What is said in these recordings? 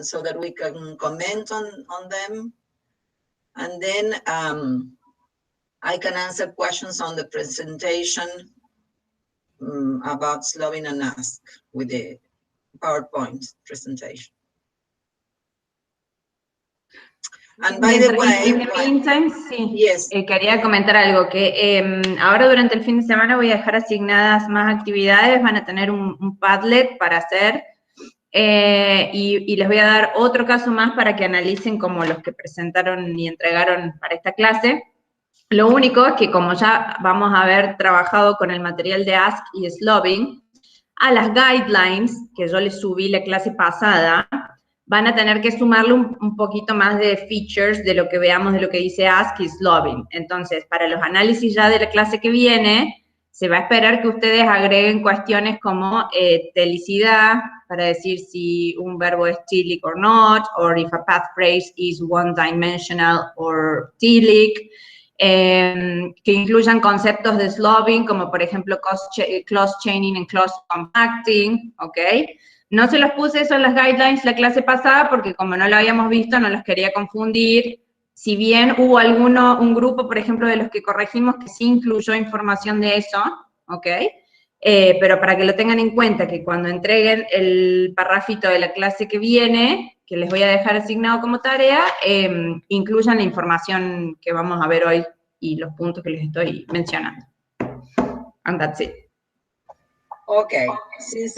so that we can comment on them. And then I can answer questions on the presentation about Slovene and Ask with the PowerPoint presentation. And by the way, in the meantime, sí, yes. Quería comentar algo, que ahora durante el fin de semana voy a dejar asignadas más actividades, van a tener un Padlet para hacer, y les voy a dar otro caso más para que analicen como los que presentaron y entregaron para esta clase. Lo único es que como ya vamos a haber trabajado con el material de Ask y Slovene, a las guidelines que yo les subí la clase pasada, van a tener que sumarle un poquito más de features de lo que veamos de lo que dice Ask y Slovene. Entonces, para los análisis ya de la clase que viene, se va a esperar que ustedes agreguen cuestiones como telicidad, para decir si un verbo es telic or not, or if a path phrase is one-dimensional or telic, que incluyan conceptos de Slovene, como por ejemplo clause chaining and clause compacting, ¿ok? No se los puse eso en las guidelines la clase pasada porque como no lo habíamos visto, no los quería confundir. Si bien hubo un grupo, por ejemplo, de los que corregimos que sí incluyó información de eso, ¿ok? Pero para que lo tengan en cuenta, que cuando entreguen el parrafito de la clase que viene, que les voy a dejar asignado como tarea, incluyan la información que vamos a ver hoy y los puntos que les estoy mencionando. And that's it. Okay, since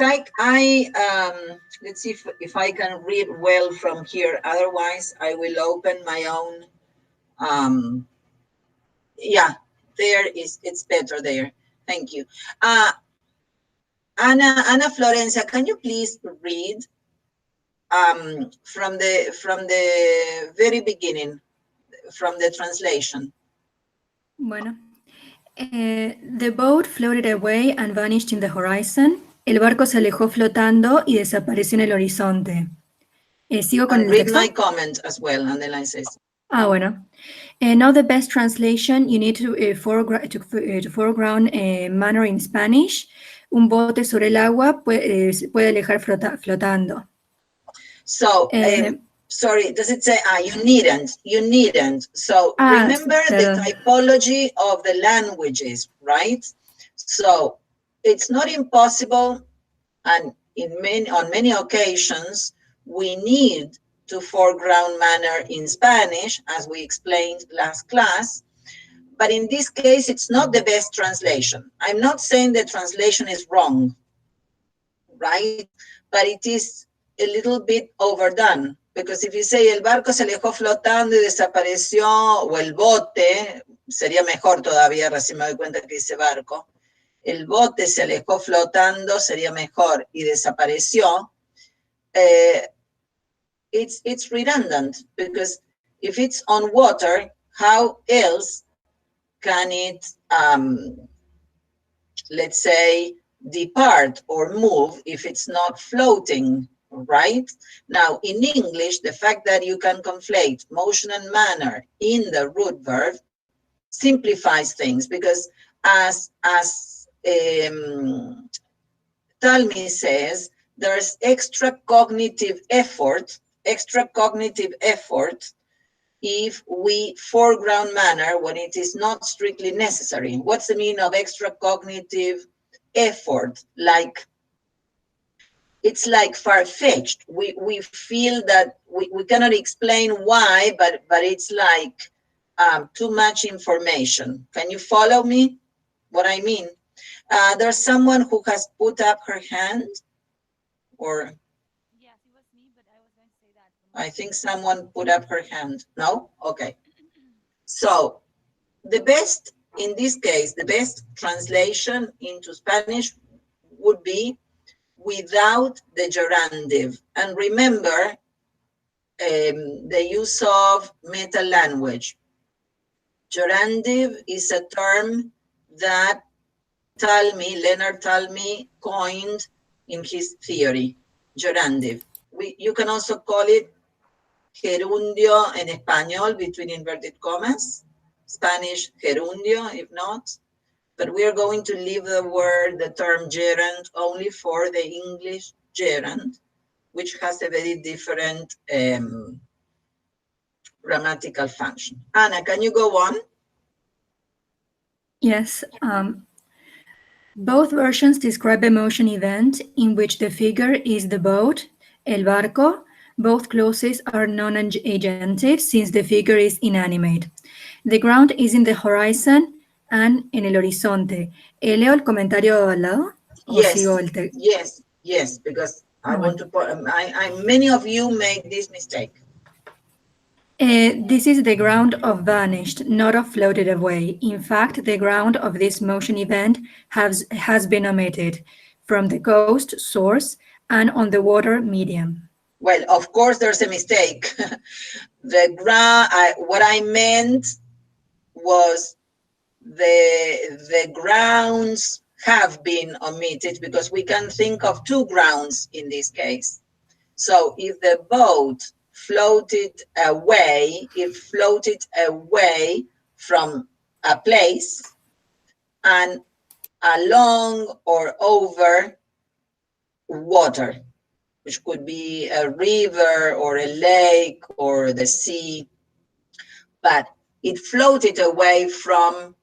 let's see if I can read well from here. Otherwise, I will open my own. Yeah, it's better there. Thank you. Ana Florencia, can you please read from the very beginning, from the translation? Bueno. The boat floated away and vanished in the horizon. El barco se alejó flotando y desapareció en el horizonte. ¿Sigo con el read texto? My comment as well, and then I say. Bueno. Now the best translation, you need to foreground manner in Spanish. Un bote sobre el agua puede alejar flotando. So, sorry, does it say, you needn't. So remember the typology of the languages, right? So it's not impossible, and on many occasions, we need to foreground manner in Spanish, as we explained last class. But in this case, it's not the best translation. I'm not saying the translation is wrong, right? But it is a little bit overdone, because if you say el barco se alejó flotando y desapareció, o el bote, sería mejor todavía, recién me doy cuenta que dice barco, el bote se alejó flotando, sería mejor, y desapareció, it's redundant, because if it's on water, how else can it, let's say, depart or move if it's not floating, right? Now, in English, the fact that you can conflate motion and manner in the root verb simplifies things, because as Talmi says, there's extra cognitive effort if we foreground manner when it is not strictly necessary. What's the meaning of extra cognitive effort? Like, it's like far-fetched. We feel that we cannot explain why, but it's like too much information. Can you follow me? What I mean? There's someone who has put up her hand, or yes, it was me, but I was going to say that. I think someone put up her hand. No? Okay. So the best, in this case, the best translation into Spanish would be without the gerundive. And remember the use of meta language. Gerundive is a term that Leonard Talmy coined in his theory, gerundive. You can also call it gerundio en español, between inverted commas, Spanish gerundio, if not. But we are going to leave the term gerund only for the English gerund. which has a very different grammatical function. Anna, can you go on? Yes. Both versions describe a motion event in which the figure is the boat, el barco. Both clauses are non-agentive since the figure is inanimate. The ground is in the horizon and en el horizonte. ¿Leo el comentario al lado? Yes, because I want to put, many of you make this mistake. This is the ground of vanished, not of floated away. In fact, the ground of this motion event has been omitted from the coast source and on the water medium. Well, of course, there's a mistake. The ground, what I meant was the grounds have been omitted because we can think of two grounds in this case. So if the boat floated away, it floated away from a place and along or over water, which could be a river or a lake or the sea, but it floated away from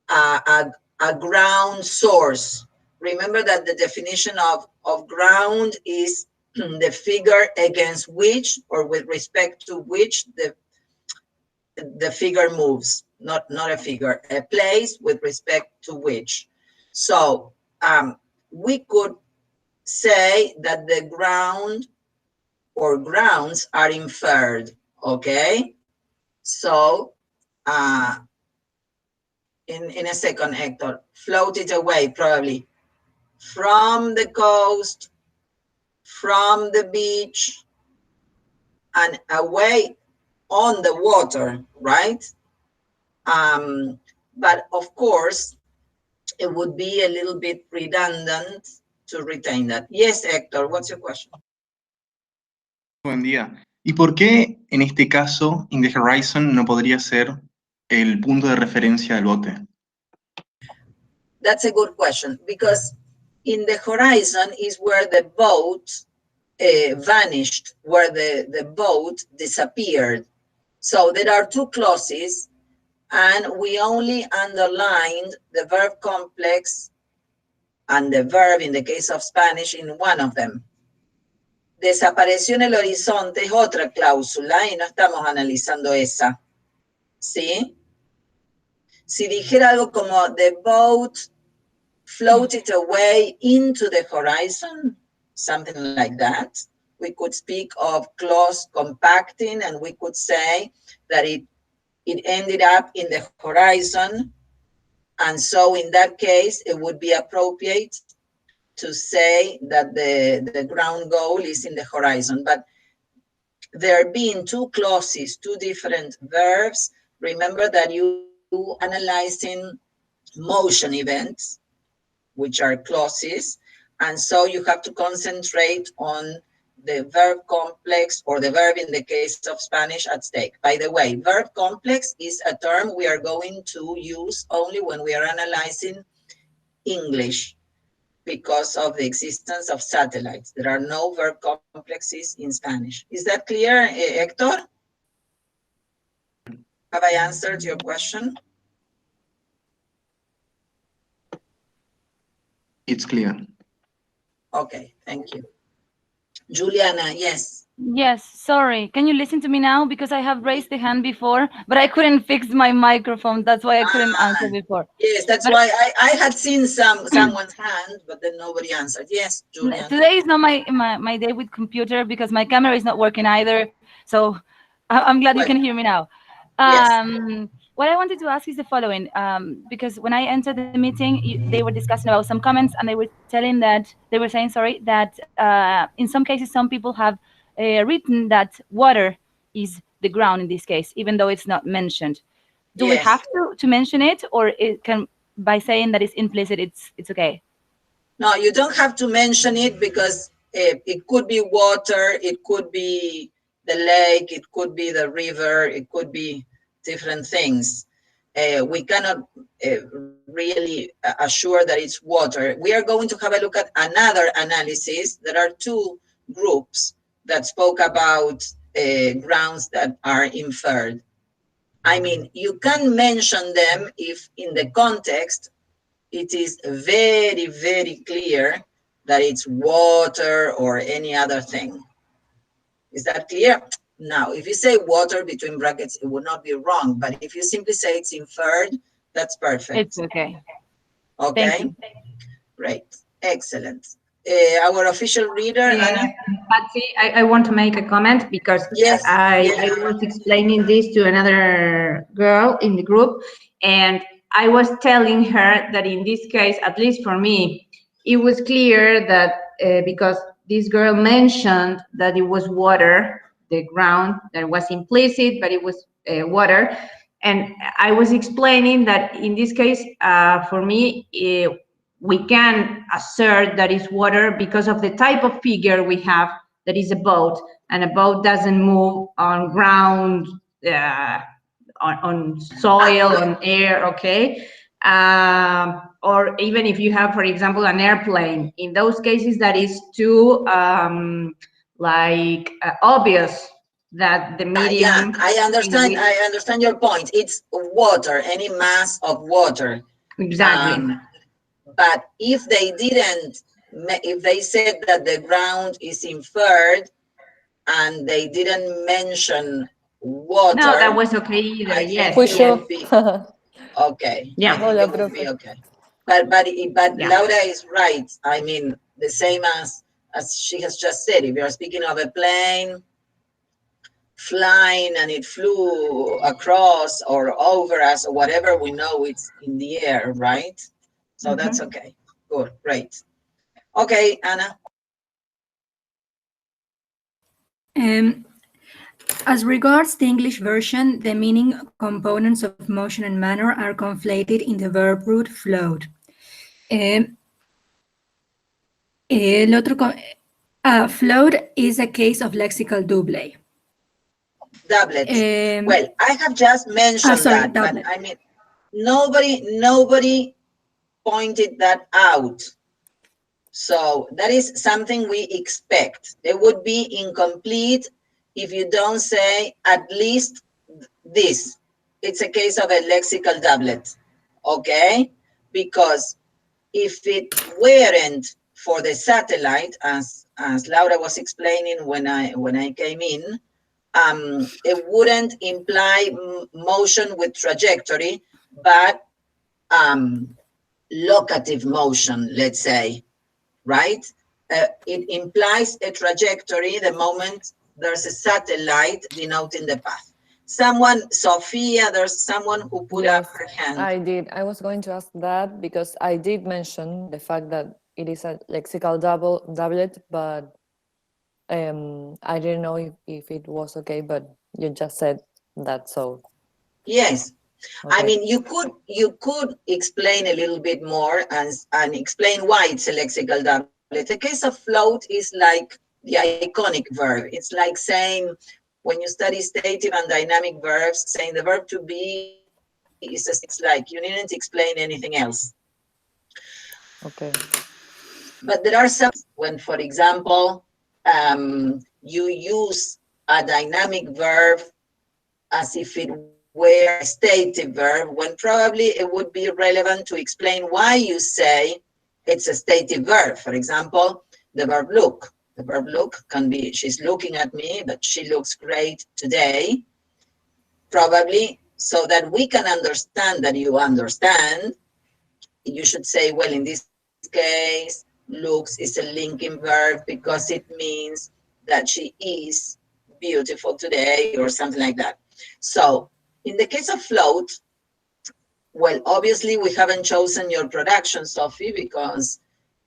a ground source. Remember that the definition of ground is the figure against which or with respect to which the figure moves, not a figure, a place with respect to which. So we could say that the ground or grounds are inferred, okay? So in a second, Hector, floated away probably from the coast, from the beach, and away on the water, right? But of course, it would be a little bit redundant to retain that. Yes, Hector, what's your question? Buen día. ¿Y por qué en este caso in the horizon no podría ser el punto de referencia del bote? That's a good question, because in the horizon is where the boat vanished, where the boat disappeared. So there are two clauses, and we only underlined the verb complex and the verb in the case of Spanish in one of them. Desapareció en el horizonte es otra cláusula y no estamos analizando esa. ¿Sí? Si dijera algo como the boat floated away into the horizon, something like that, we could speak of clause compacting, and we could say that it ended up in the horizon. And so in that case, it would be appropriate to say that the ground goal is in the horizon. But there being two clauses, two different verbs, remember that you analyzing motion events, which are clauses, and so you have to concentrate on the verb complex or the verb in the case of Spanish at stake. By the way, verb complex is a term we are going to use only when we are analyzing English because of the existence of satellites. There are no verb complexes in Spanish. Is that clear, Hector? Have I answered your question? It's clear. Okay, thank you. Juliana, yes. Yes, sorry. Can you listen to me now? Because I have raised the hand before, but I couldn't fix my microphone. That's why I couldn't answer before. Yes, that's why I had seen someone's hand, but then nobody answered. Yes, Juliana. Today is not my day with computer because my camera is not working either. So I'm glad you can hear me now. Yes. What I wanted to ask is the following, because when I entered the meeting, they were discussing about some comments, and they were saying that in some cases, some people have written that water is the ground in this case, even though it's not mentioned. Do we have to mention it, or it can, by saying that it's implicit, it's okay? No, you don't have to mention it because it could be water, it could be the lake, it could be the river, it could be different things. We cannot really assure that it's water. We are going to have a look at another analysis. There are two groups that spoke about grounds that are inferred. I mean, you can mention them if in the context it is very, very clear that it's water or any other thing. Is that clear? Now, if you say water between brackets, it would not be wrong. But if you simply say it's inferred, that's perfect. It's okay. Okay? Thank you. Great. Excellent. Our official reader, Anna? Patsy, I want to make a comment because I was explaining this to another girl in the group, and I was telling her that in this case, at least for me, it was clear that because this girl mentioned that it was water, the ground, that was implicit, but it was water. And I was explaining that in this case, for me, we can assert that it's water because of the type of figure we have that is a boat, and a boat doesn't move on ground, on soil, on air, okay? Or even if you have, for example, an airplane, in those cases that is too obvious that the medium. Yeah, I understand your point. It's water, any mass of water. Exactly. But if they said that the ground is inferred and they didn't mention water. No, that was okay either, yes. Okay. Yeah. I think it would be okay. But Laura is right. I mean, the same as she has just said, if you're speaking of a plane flying and it flew across or over us or whatever, we know it's in the air, right? So that's okay. Good, great. Okay, Anna. As regards the English version, the meaning, components of motion and manner are conflated in the verb root flowed. Flowed is a case of lexical double. Well, I have just mentioned that, but I mean, nobody pointed that out. So that is something we expect. It would be incomplete if you don't say at least this. It's a case of a lexical doublet, okay? Because if it weren't for the satellite, as Laura was explaining when I came in, it wouldn't imply motion with trajectory, but locative motion, let's say, right? It implies a trajectory the moment there's a satellite denoting the path. Sophia, there's someone who put up her hand. I did. I was going to ask that because I did mention the fact that it is a lexical doublet, but I didn't know if it was okay, but you just said that, so. Yes. Okay. I mean, you could explain a little bit more and explain why it's a lexical doublet. The case of float is like the iconic verb. It's like saying, when you study stative and dynamic verbs, saying the verb to be it's like you needn't explain anything else. Okay. But there are some when, for example, you use a dynamic verb as if it were a stative verb, when probably it would be relevant to explain why you say it's a stative verb. For example, the verb look. The verb look can be, she's looking at me, but she looks great today. Probably, so that we can understand that you understand, you should say, well, in this case, looks is a linking verb because it means that she is beautiful today or something like that. So in the case of float, well, obviously we haven't chosen your production, Sophie, because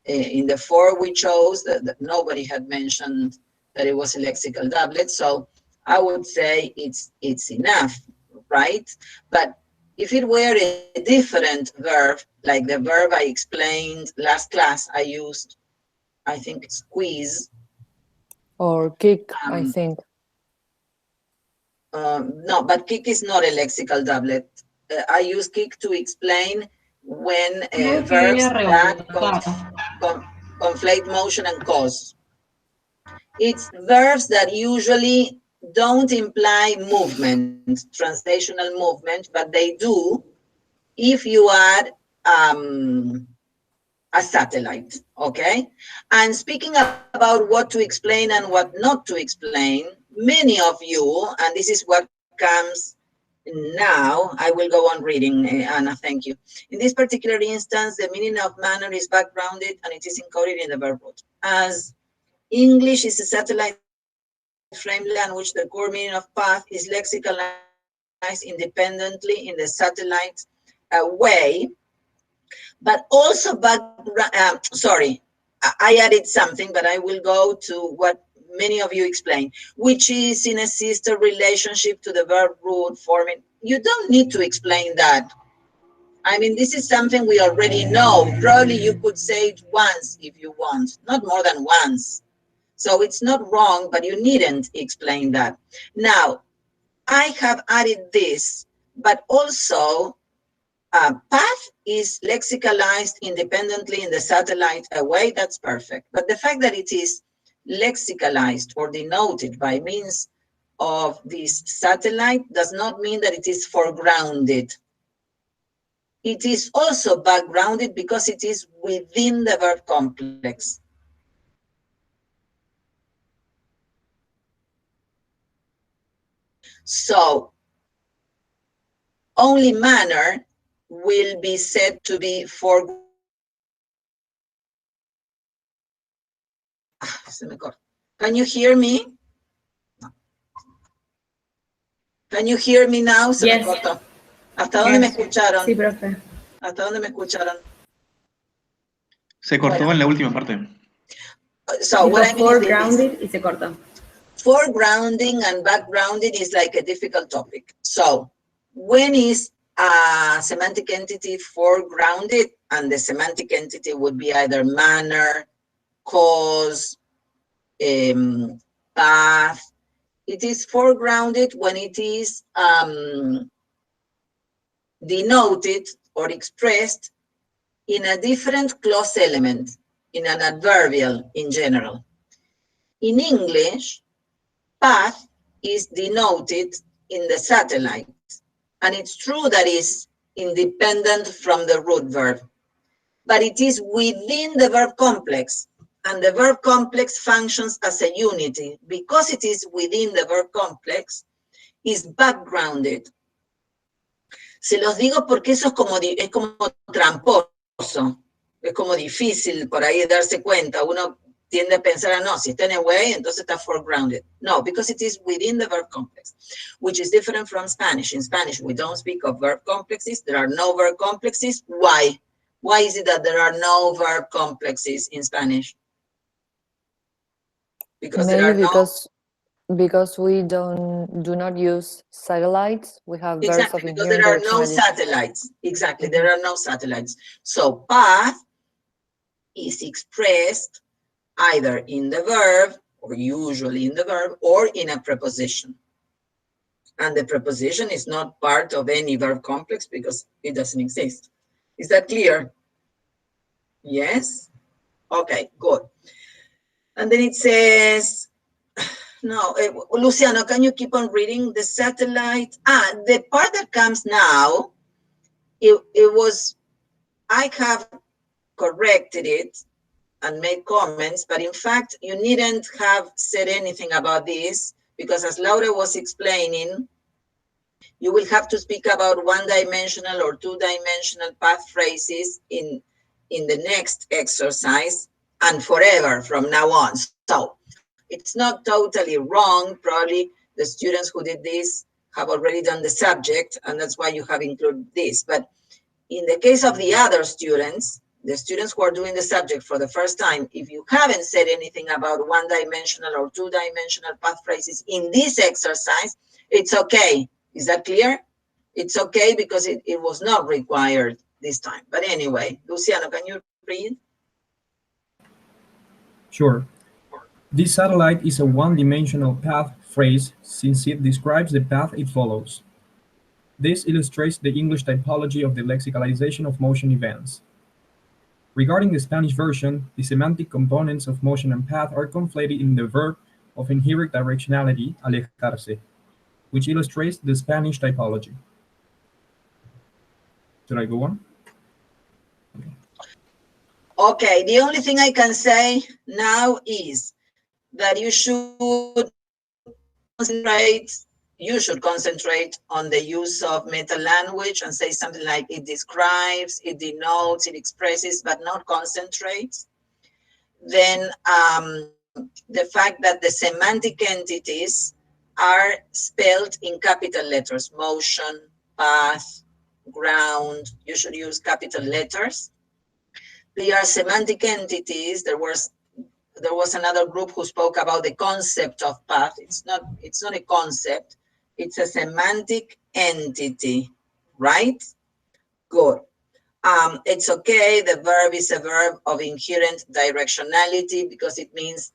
in the 4 we chose that nobody had mentioned that it was a lexical doublet. So I would say it's enough, right? But if it were a different verb, like the verb I explained last class, I used, I think, squeeze. Or kick, I think. No, but kick is not a lexical doublet. I use kick to explain when verbs that conflate motion and cause. It's verbs that usually don't imply movement, translational movement, but they do if you add a satellite, okay? And speaking about what to explain and what not to explain, many of you, and this is what comes now, I will go on reading, Anna, thank you. In this particular instance, the meaning of manner is backgrounded and it is encoded in the verb root. As English is a satellite frame language, the core meaning of path is lexicalized independently in the satellite way, but also sorry, I added something, but I will go to what many of you explained, which is in a sister relationship to the verb root forming. You don't need to explain that. I mean, this is something we already know. Probably you could say it once if you want, not more than once. So it's not wrong, but you needn't explain that. Now, I have added this, but also path is lexicalized independently in the satellite away. That's perfect. But the fact that it is lexicalized or denoted by means of this satellite does not mean that it is foregrounded. It is also backgrounded because it is within the verb complex. So only manner will be said to be foregrounded. Can you hear me? Can you hear me now? Se me cortó. ¿Hasta dónde me escucharon? Sí, profe. ¿Hasta dónde me escucharon? Se cortó en la última parte. So what I mean foregrounded y se cortó. Foregrounding and backgrounding is like a difficult topic. So when is a semantic entity foregrounded? And the semantic entity would be either manner, cause, path. It is foregrounded when it is denoted or expressed in a different clause element, in an adverbial in general. In English, path is denoted in the satellite, and it's true that it's independent from the root verb, but it is within the verb complex, and the verb complex functions as a unity. Because it is within the verb complex, is backgrounded. Se los digo porque eso es como tramposo, es como difícil por ahí darse cuenta. Uno tiende a pensar, no, si está en away, entonces está foregrounded. No, because it is within the verb complex, which is different from Spanish. In Spanish, we don't speak of verb complexes. There are no verb complexes. Why? Why is it that there are no verb complexes in Spanish? Because maybe there are because we do not use satellites. We have exactly, because there are no satellites. Exactly, there are no satellites. So path is expressed either in the verb, or usually in the verb, or in a preposition. And the preposition is not part of any verb complex because it doesn't exist. Is that clear? Yes? Okay, good. And then it says, no, Luciano, can you keep on reading the satellite? The part that comes now, it was, I have corrected it and made comments, but in fact, you needn't have said anything about this because as Laura was explaining, you will have to speak about one-dimensional or two-dimensional path phrases in the next exercise and forever from now on. So it's not totally wrong. Probably the students who did this have already done the subject, and that's why you have included this. But in the case of the other students, the students who are doing the subject for the first time, if you haven't said anything about one-dimensional or two-dimensional path phrases in this exercise, it's okay. Is that clear? It's okay because it was not required this time. But anyway, Luciano, can you read? Sure. This satellite is a one-dimensional path phrase since it describes the path it follows. This illustrates the English typology of the lexicalization of motion events. Regarding the Spanish version, the semantic components of motion and path are conflated in the verb of inherent directionality, alejarse, which illustrates the Spanish typology. Should I go on? Okay, the only thing I can say now is that you should concentrate on the use of meta language and say something like it describes, it denotes, it expresses, but not concentrates. Then the fact that the semantic entities are spelled in capital letters, motion, path, ground, you should use capital letters. They are semantic entities. There was another group who spoke about the concept of path. It's not a concept, it's a semantic entity, right? Good. It's okay, the verb is a verb of inherent directionality because it means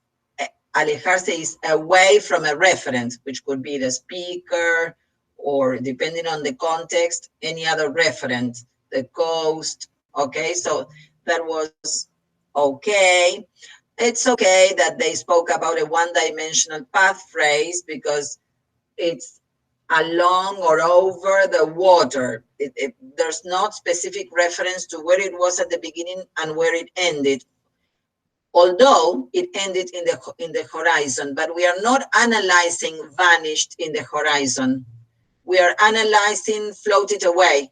alejarse is away from a referent, which could be the speaker, or depending on the context, any other referent, the coast, okay? So that was okay. It's okay that they spoke about a one-dimensional path phrase because it's along or over the water. There's not specific reference to where it was at the beginning and where it ended. Although it ended in the horizon, but we are not analyzing vanished in the horizon. We are analyzing floated away.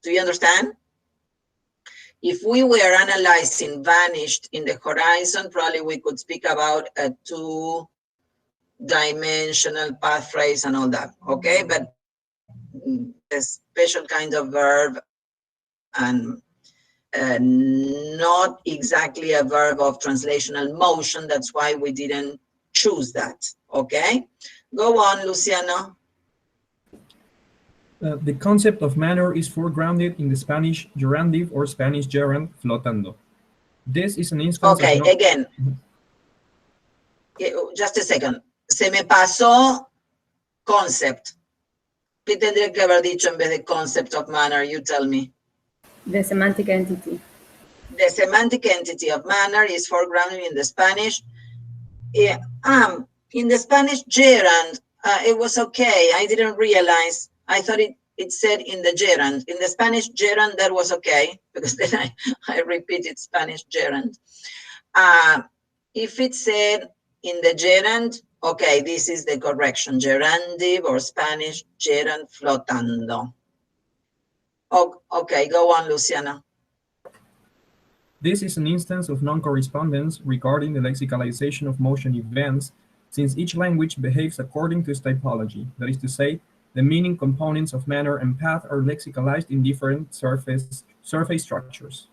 Do you understand? If we were analyzing vanished in the horizon, probably we could speak about a two-dimensional path phrase and all that, okay? But a special kind of verb and not exactly a verb of translational motion. That's why we didn't choose that, okay? Go on, Luciano. The concept of manner is foregrounded in the Spanish gerundive or Spanish gerund flotando. This is an instance okay, of again, just a second. Se me pasó concept. ¿Qué tendría que haber dicho en vez de concept of manner? You tell me. The semantic entity. The semantic entity of manner is foregrounded in the Spanish. In the Spanish gerund, it was okay. I didn't realize. I thought it said in the gerund. In the Spanish gerund, that was okay, because then I repeated Spanish gerund. If it said in the gerund, okay, this is the correction. Gerundive or Spanish gerund flotando. Okay, go on, Luciana. This is an instance of non-correspondence regarding the lexicalization of motion events, since each language behaves according to its typology. That is to say, the meaning components of manner and path are lexicalized in different surface structures.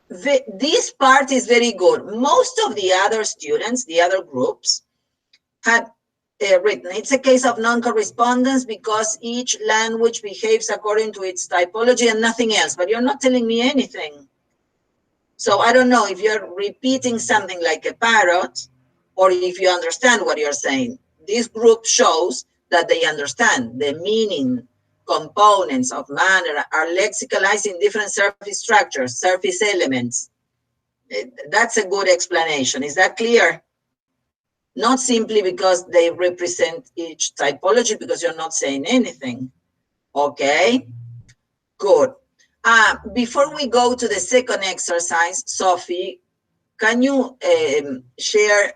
This part is very good. Most of the other students, the other groups, had written, it's a case of non-correspondence because each language behaves according to its typology and nothing else, but you're not telling me anything. So I don't know if you're repeating something like a parrot or if you understand what you're saying. This group shows that they understand the meaning components of manner are lexicalized in different surface structures, surface elements. That's a good explanation. Is that clear? Not simply because they represent each typology, because you're not saying anything. Okay, good. Before we go to the second exercise, Sophie, can you share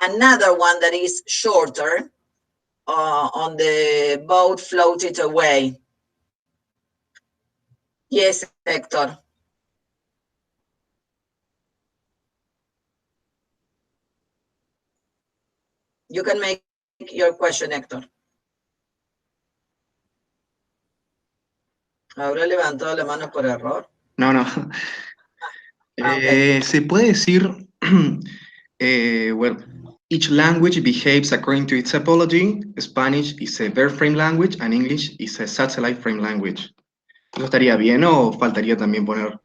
another one that is shorter on the boat floated away? Yes, Hector. You can make your question, Hector. ¿Habrá levantado la mano por error? No. Okay. Se puede decir, well, each language behaves according to its typology. Spanish is a verb frame language and English is a satellite frame language. ¿Eso estaría bien o faltaría también poner?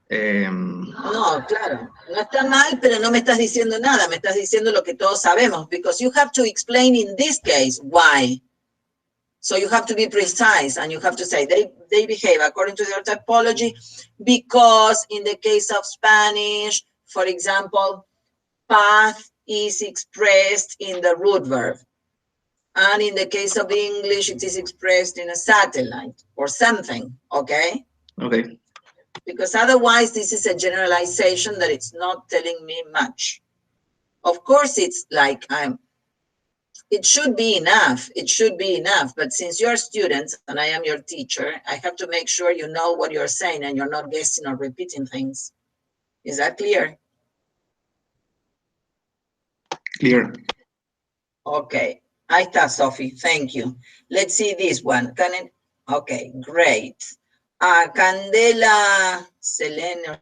No, claro. No está mal, pero no me estás diciendo nada. Me estás diciendo lo que todos sabemos. Because you have to explain in this case why. So you have to be precise and you have to say they behave according to their typology because in the case of Spanish, for example, path is expressed in the root verb. And in the case of English, it is expressed in a satellite or something, okay? Okay. Because otherwise, this is a generalization that it's not telling me much. Of course, it's like it should be enough. It should be enough. But since you're students and I am your teacher, I have to make sure you know what you're saying and you're not guessing or repeating things. Is that clear? Clear. Okay. Ahí está, Sophie. Thank you. Let's see this one. Okay, great. Candela, Selene,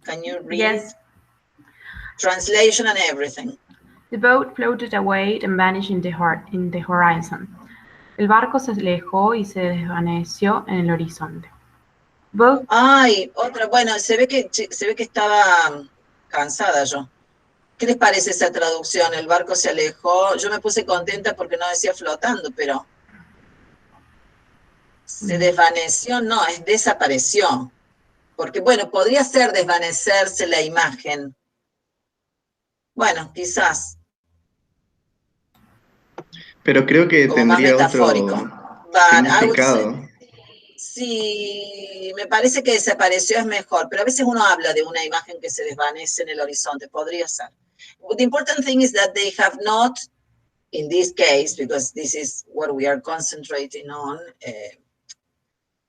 can you read? Yes. Translation and everything. The boat floated away and vanished in the horizon. El barco se alejó y se desvaneció en el horizonte. Both. Ay, otra. Bueno, se ve que estaba cansada yo. ¿Qué les parece esa traducción? El barco se alejó. Yo me puse contenta porque no decía flotando, pero se desvaneció, no, es desapareció. Porque, bueno, podría ser desvanecerse la imagen. Bueno, quizás. Pero creo que como más tendría metafórico. otro significado. Sí, me parece que desapareció es mejor, pero a veces uno habla de una imagen que se desvanece en el horizonte, podría ser. The important thing is that they have not, in this case, because this is what we are concentrating on,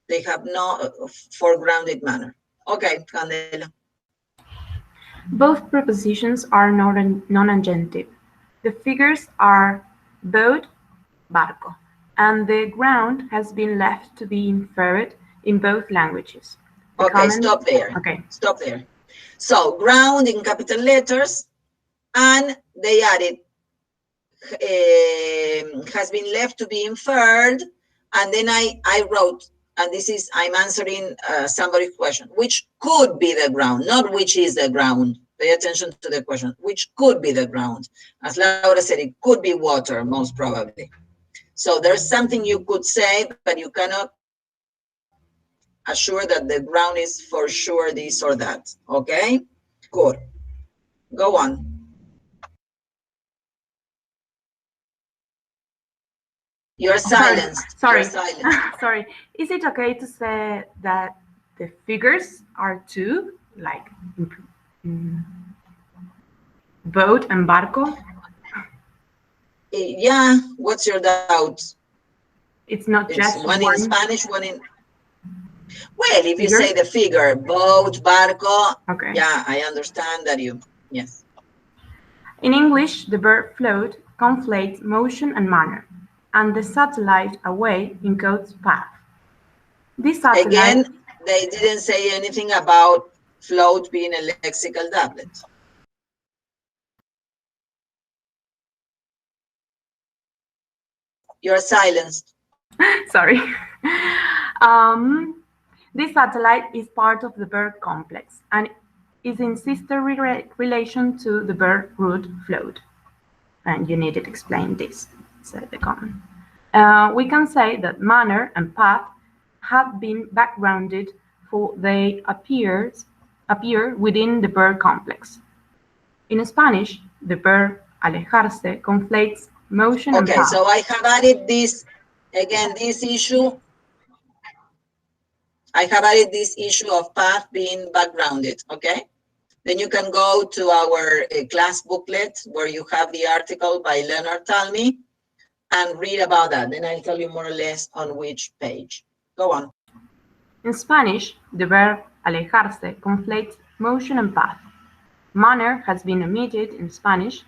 they have no foregrounded manner. Okay, Candela. Both prepositions are non-adjunctive. The figures are boat, barco, and the ground has been left to be inferred in both languages. Okay, stop there. Okay. Stop there. So, ground in capital letters, and they added has been left to be inferred, and then I wrote, and this is, I'm answering somebody's question, which could be the ground, not which is the ground. Pay attention to the question, which could be the ground. As Laura said, it could be water, most probably. So there's something you could say, but you cannot assure that the ground is for sure this or that, okay? Good. Go on. You're silenced. Sorry. You're silenced. Sorry. Is it okay to say that the figures are two, like boat and barco? Yeah, what's your doubt? It's not just one in Spanish, one in... Well, if you figure? say the figure, boat, barco, okay. Yeah, I understand that you, yes. In English, the verb float conflates motion and manner, and the satellite away encodes path. This satellite... Again, they didn't say anything about float being a lexical doublet. You're silenced. Sorry. This satellite is part of the verb complex and is in sister relation to the verb root float. And you need to explain this, said the comment. We can say that manner and path have been backgrounded, for they appear within the verb complex. In Spanish, the verb alejarse conflates motion and path. Okay, so I have added this, again, this issue. I have added this issue of path being backgrounded, okay? Then you can go to our class booklet where you have the article by Leonard Talmy and read about that. Then I'll tell you more or less on which page. Go on. In Spanish, the verb alejarse conflates motion and path. Manner has been omitted in Spanish.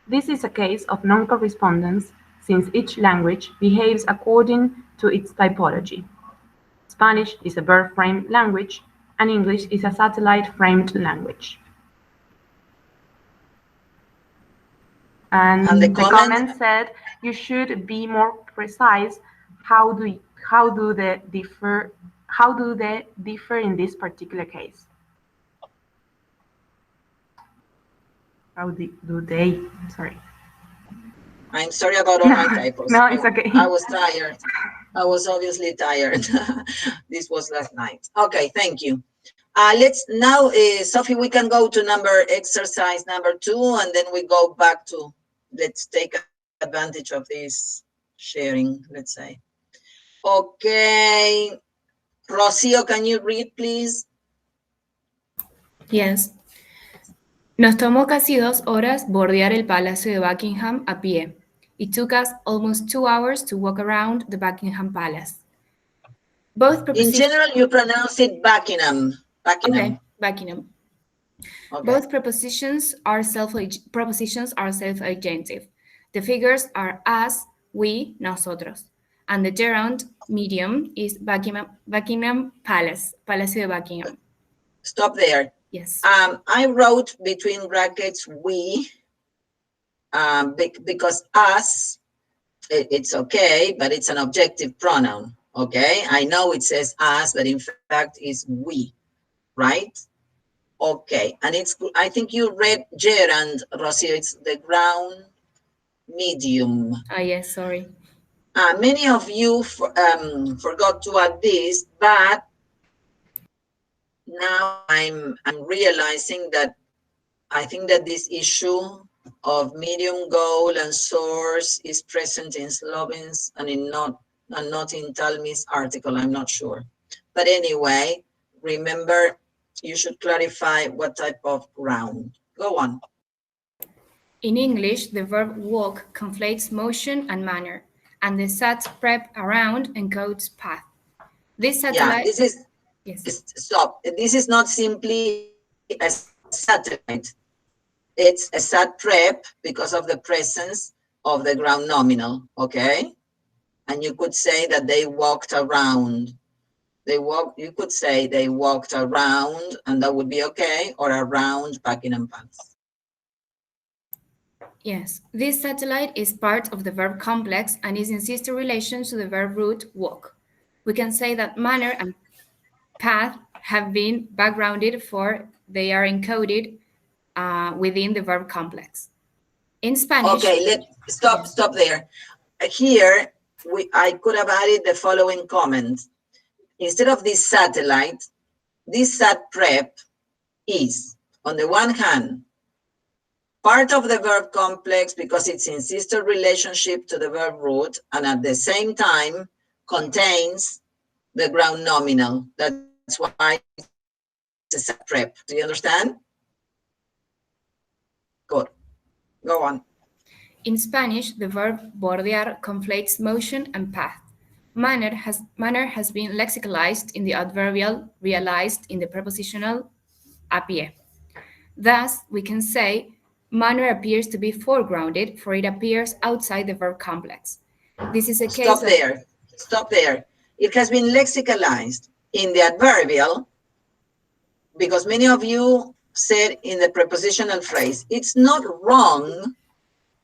This is a case of non-correspondence since each language behaves according to its typology. Spanish is a verb-framed language, and English is a satellite-framed language. And the comment said you should be more precise. How do they differ in this particular case? How do they? Sorry. I'm sorry about all my typos. No, it's okay. I was tired. I was obviously tired. This was last night. Okay, thank you. Let's now, Sophie, we can go to exercise number 2, and then we go back to, let's take advantage of this sharing, let's say. Okay. Rocio, can you read, please? Yes. Nos tomó casi 2 horas bordear el Palacio de Buckingham a pie. It took us almost 2 hours to walk around the Buckingham Palace. In general, you pronounce it Buckingham. Buckingham. Okay, Buckingham. Okay. Both prepositions are self-adjunctive. The figures are us, we, nosotros. And the gerund medium is Buckingham Palace, Palacio de Buckingham. Stop there. Yes. I wrote between brackets we, because us, it's okay, but it's an objective pronoun, okay? I know it says us, but in fact it's we, right? Okay, and it's, I think you read gerund, Rocio, it's the ground medium. Yes, sorry. Many of you forgot to add this, but now I'm realizing that I think that this issue of medium goal and source is present in Slovin's and not in Talmi's article. I'm not sure, but anyway, remember you should clarify what type of ground. Go on. In English, the verb walk conflates motion and manner, and the sat prep around encodes path. This satellite. Yeah, this is. Yes. Stop. This is not simply a satellite. It's a sat prep because of the presence of the ground nominal, okay? And you could say that they walked around. You could say they walked around, and that would be okay, or around Buckingham Palace. Yes, this satellite is part of the verb complex and is in sister relation to the verb root walk. We can say that manner and path have been backgrounded for they are encoded within the verb complex. In Spanish. Okay, stop there. Here, I could have added the following comment. Instead of this satellite, this sat prep is, on the one hand, part of the verb complex because it's in sister relationship to the verb root, and at the same time contains the ground nominal. That's why it's a sat prep. Do you understand? Good. Go on. In Spanish, the verb bordear conflates motion and path. Manner has been lexicalized in the adverbial, realized in the prepositional a pie. Thus, we can say manner appears to be foregrounded, for it appears outside the verb complex. This is a case. Stop there. It has been lexicalized in the adverbial because many of you said in the prepositional phrase. It's not wrong.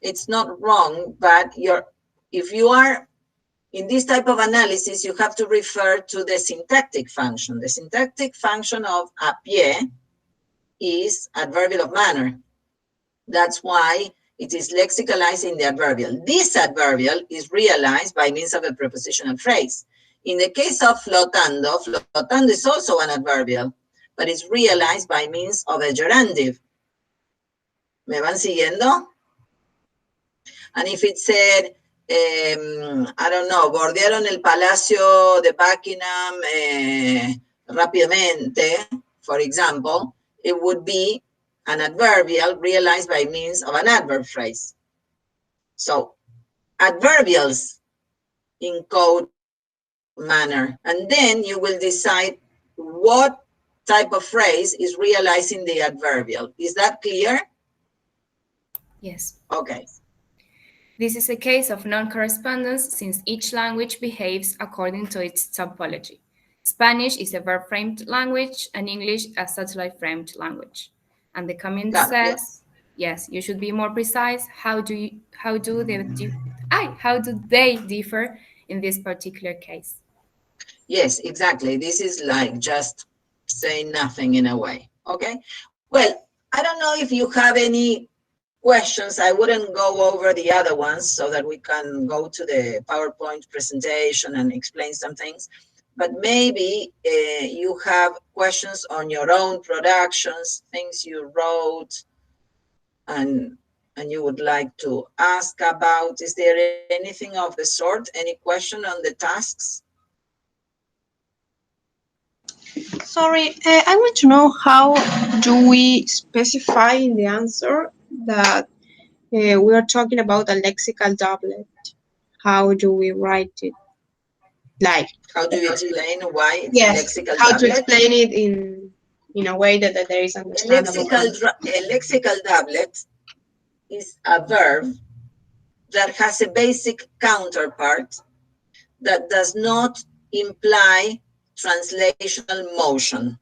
It's not wrong, but if you are in this type of analysis, you have to refer to the syntactic function. The syntactic function of a pie is adverbial of manner. That's why it is lexicalized in the adverbial. This adverbial is realized by means of a prepositional phrase. In the case of flotando, flotando is also an adverbial, but it's realized by means of a gerundive. ¿Me van siguiendo? And if it said, I don't know, bordearon el Palacio de Buckingham rápidamente, for example, it would be an adverbial realized by means of an adverb phrase. So adverbials encode manner, and then you will decide what type of phrase is realizing the adverbial. Is that clear? Yes. Okay. This is a case of non-correspondence since each language behaves according to its topology. Spanish is a verb-framed language and English a satellite-framed language. And the comment says, yes, you should be more precise. How do they differ in this particular case? Yes, exactly. This is like just saying nothing in a way. Okay. Well, I don't know if you have any questions. I wouldn't go over the other ones so that we can go to the PowerPoint presentation and explain some things. but maybe you have questions on your own productions, things you wrote, and you would like to ask about. Is there anything of the sort? Any question on the tasks? Sorry, I want to know, how do we specify in the answer that we are talking about a lexical doublet? How do we write it? Like, how do you explain why it's yes, a lexical how doublet? to explain it in a way that there is understandable. A lexical doublet is a verb that has a basic counterpart that does not imply translational motion.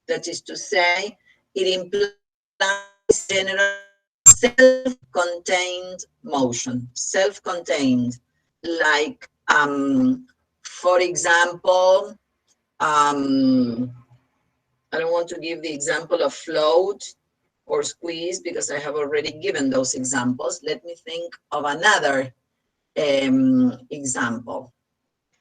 That is to say, it implies general self-contained motion, self-contained, like, for example, I don't want to give the example of float or squeeze because I have already given those examples. Let me think of another example.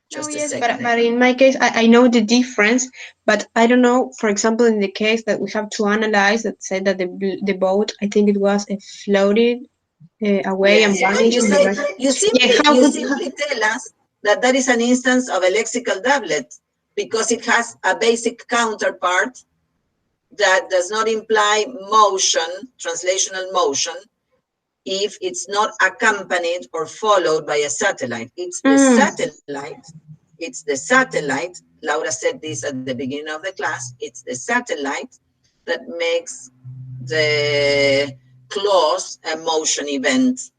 Just a second. But in my case, I know the difference, but I don't know, for example, in the case that we have to analyze, that said that the boat, I think it was floated away, yes, and vanished. You simply tell us that is an instance of a lexical doublet because it has a basic counterpart that does not imply motion, translational motion, if it's not accompanied or followed by a satellite. It's the satellite. It's the satellite. Laura said this at the beginning of the class. It's the satellite that makes the clause a motion event.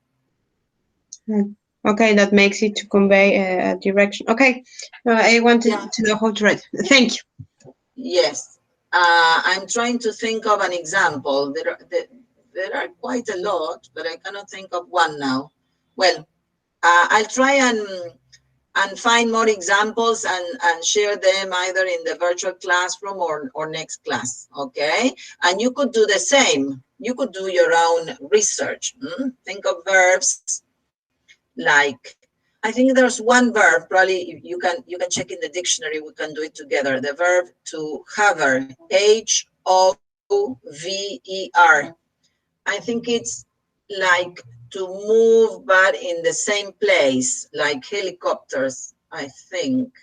Okay, that makes it to convey a direction. Okay, I wanted to know how to write. Thank you. Yes, I'm trying to think of an example. There are quite a lot, but I cannot think of one now. Well, I'll try and find more examples and share them either in the virtual classroom or next class, okay? And you could do the same. You could do your own research. Think of verbs like, I think there's one verb, probably you can check in the dictionary, we can do it together. The verb to hover, H-O-V-E-R. I think it's like to move, but in the same place, like helicopters, I think.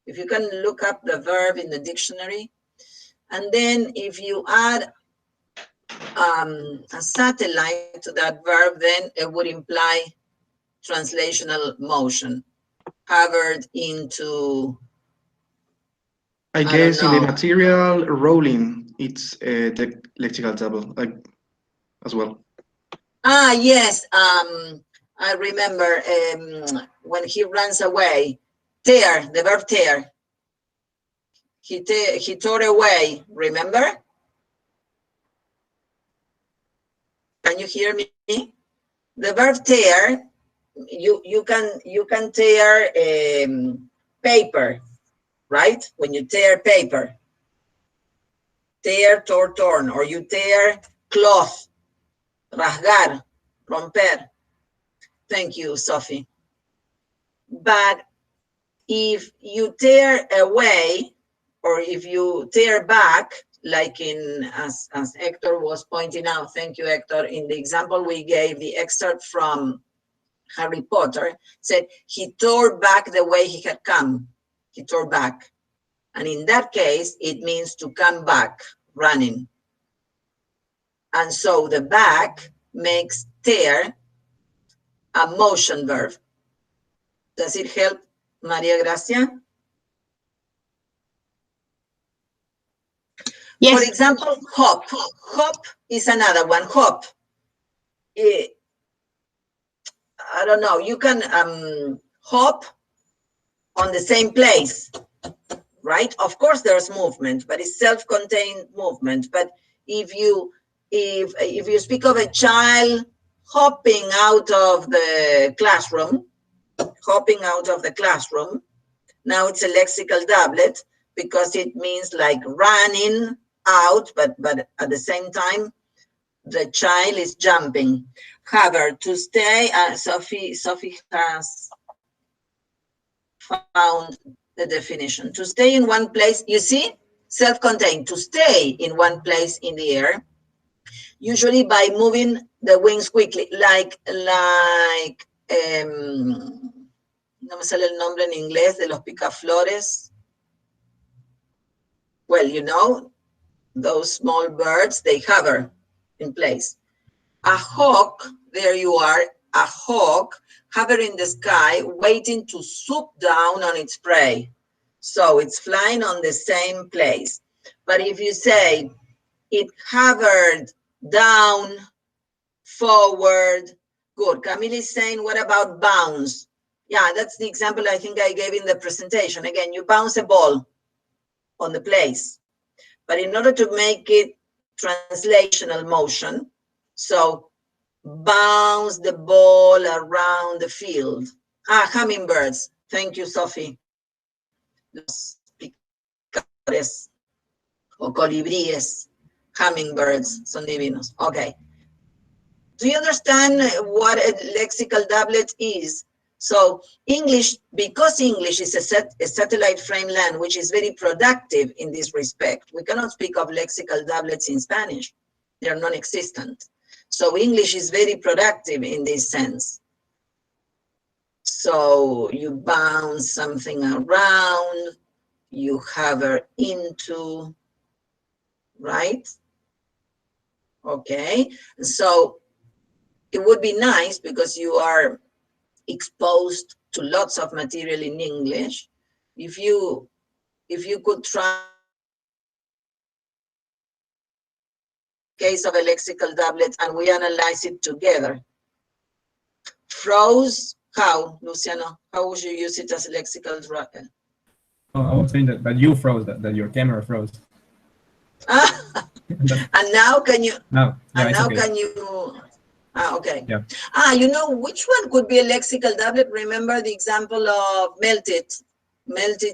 If you can look up the verb in the dictionary. And then if you add a satellite to that verb, then it would imply translational motion, hovered into, I guess in the material, rolling, it's the lexical double as well. Yes, I remember when he runs away, tear, the verb tear. He tore away, remember? Can you hear me? The verb tear, you can tear paper, right? When you tear paper, tear, tore, torn, or you tear cloth, rasgar, romper. Thank you, Sophie. But if you tear away, or if you tear back, like as Hector was pointing out, thank you, Hector, in the example we gave, the excerpt from Harry Potter, said he tore back the way he had come. He tore back. And in that case, it means to come back running. And so the back makes tear a motion verb. Does it help, Maria Gracia? Yes. For example, hop. Hop is another one. Hop. I don't know. You can hop on the same place, right? Of course, there's movement, but it's self-contained movement. But if you speak of a child hopping out of the classroom, now it's a lexical doublet because it means like running out, but at the same time, the child is jumping. Hover, to stay, Sophie has found the definition. To stay in one place, you see, self-contained, to stay in one place in the air, usually by moving the wings quickly, like, no me sale el nombre en inglés de los picaflores. Well, you know, those small birds, they hover in place. A hawk, there you are, a hawk hover in the sky, waiting to swoop down on its prey. So it's flying on the same place. But if you say it hovered down, forward, good. Camille is saying, what about bounce? Yeah, that's the example I think I gave in the presentation. Again, you bounce a ball on the place. But in order to make it translational motion, so bounce the ball around the field. Ah, hummingbirds. Thank you, Sophie. Los picadores o colibríes, hummingbirds, son divinos. Okay. Do you understand what a lexical doublet is? So English, because English is a satellite frame language, is very productive in this respect. We cannot speak of lexical doublets in Spanish. They are non-existent. So English is very productive in this sense. So you bounce something around, you hover into, right? Okay, so it would be nice because you are exposed to lots of material in English. If you could try case of a lexical doublet and we analyze it together. Froze, how, Luciano? How would you use it as a lexical doublet? Oh, I was saying that you froze, that your camera froze. And now can you? No, yeah, and now okay. can you? Okay. Yeah. You know which one could be a lexical doublet? Remember the example of melt it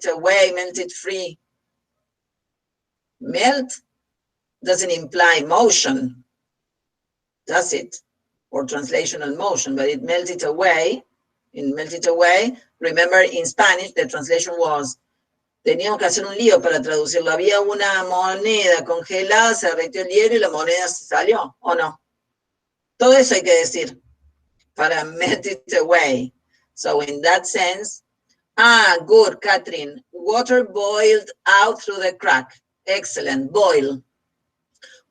away, melt it free. Melt doesn't imply motion, does it? Or translational motion, but it melted away. In melted away, remember in Spanish, the translation was, teníamos que hacer un lío para traducirlo. Había una moneda congelada, se derritió el hielo y la moneda se salió, ¿o no? Todo eso hay que decir para melt it away. So in that sense, good, Catherine. Water boiled out through the crack. Excellent, boil.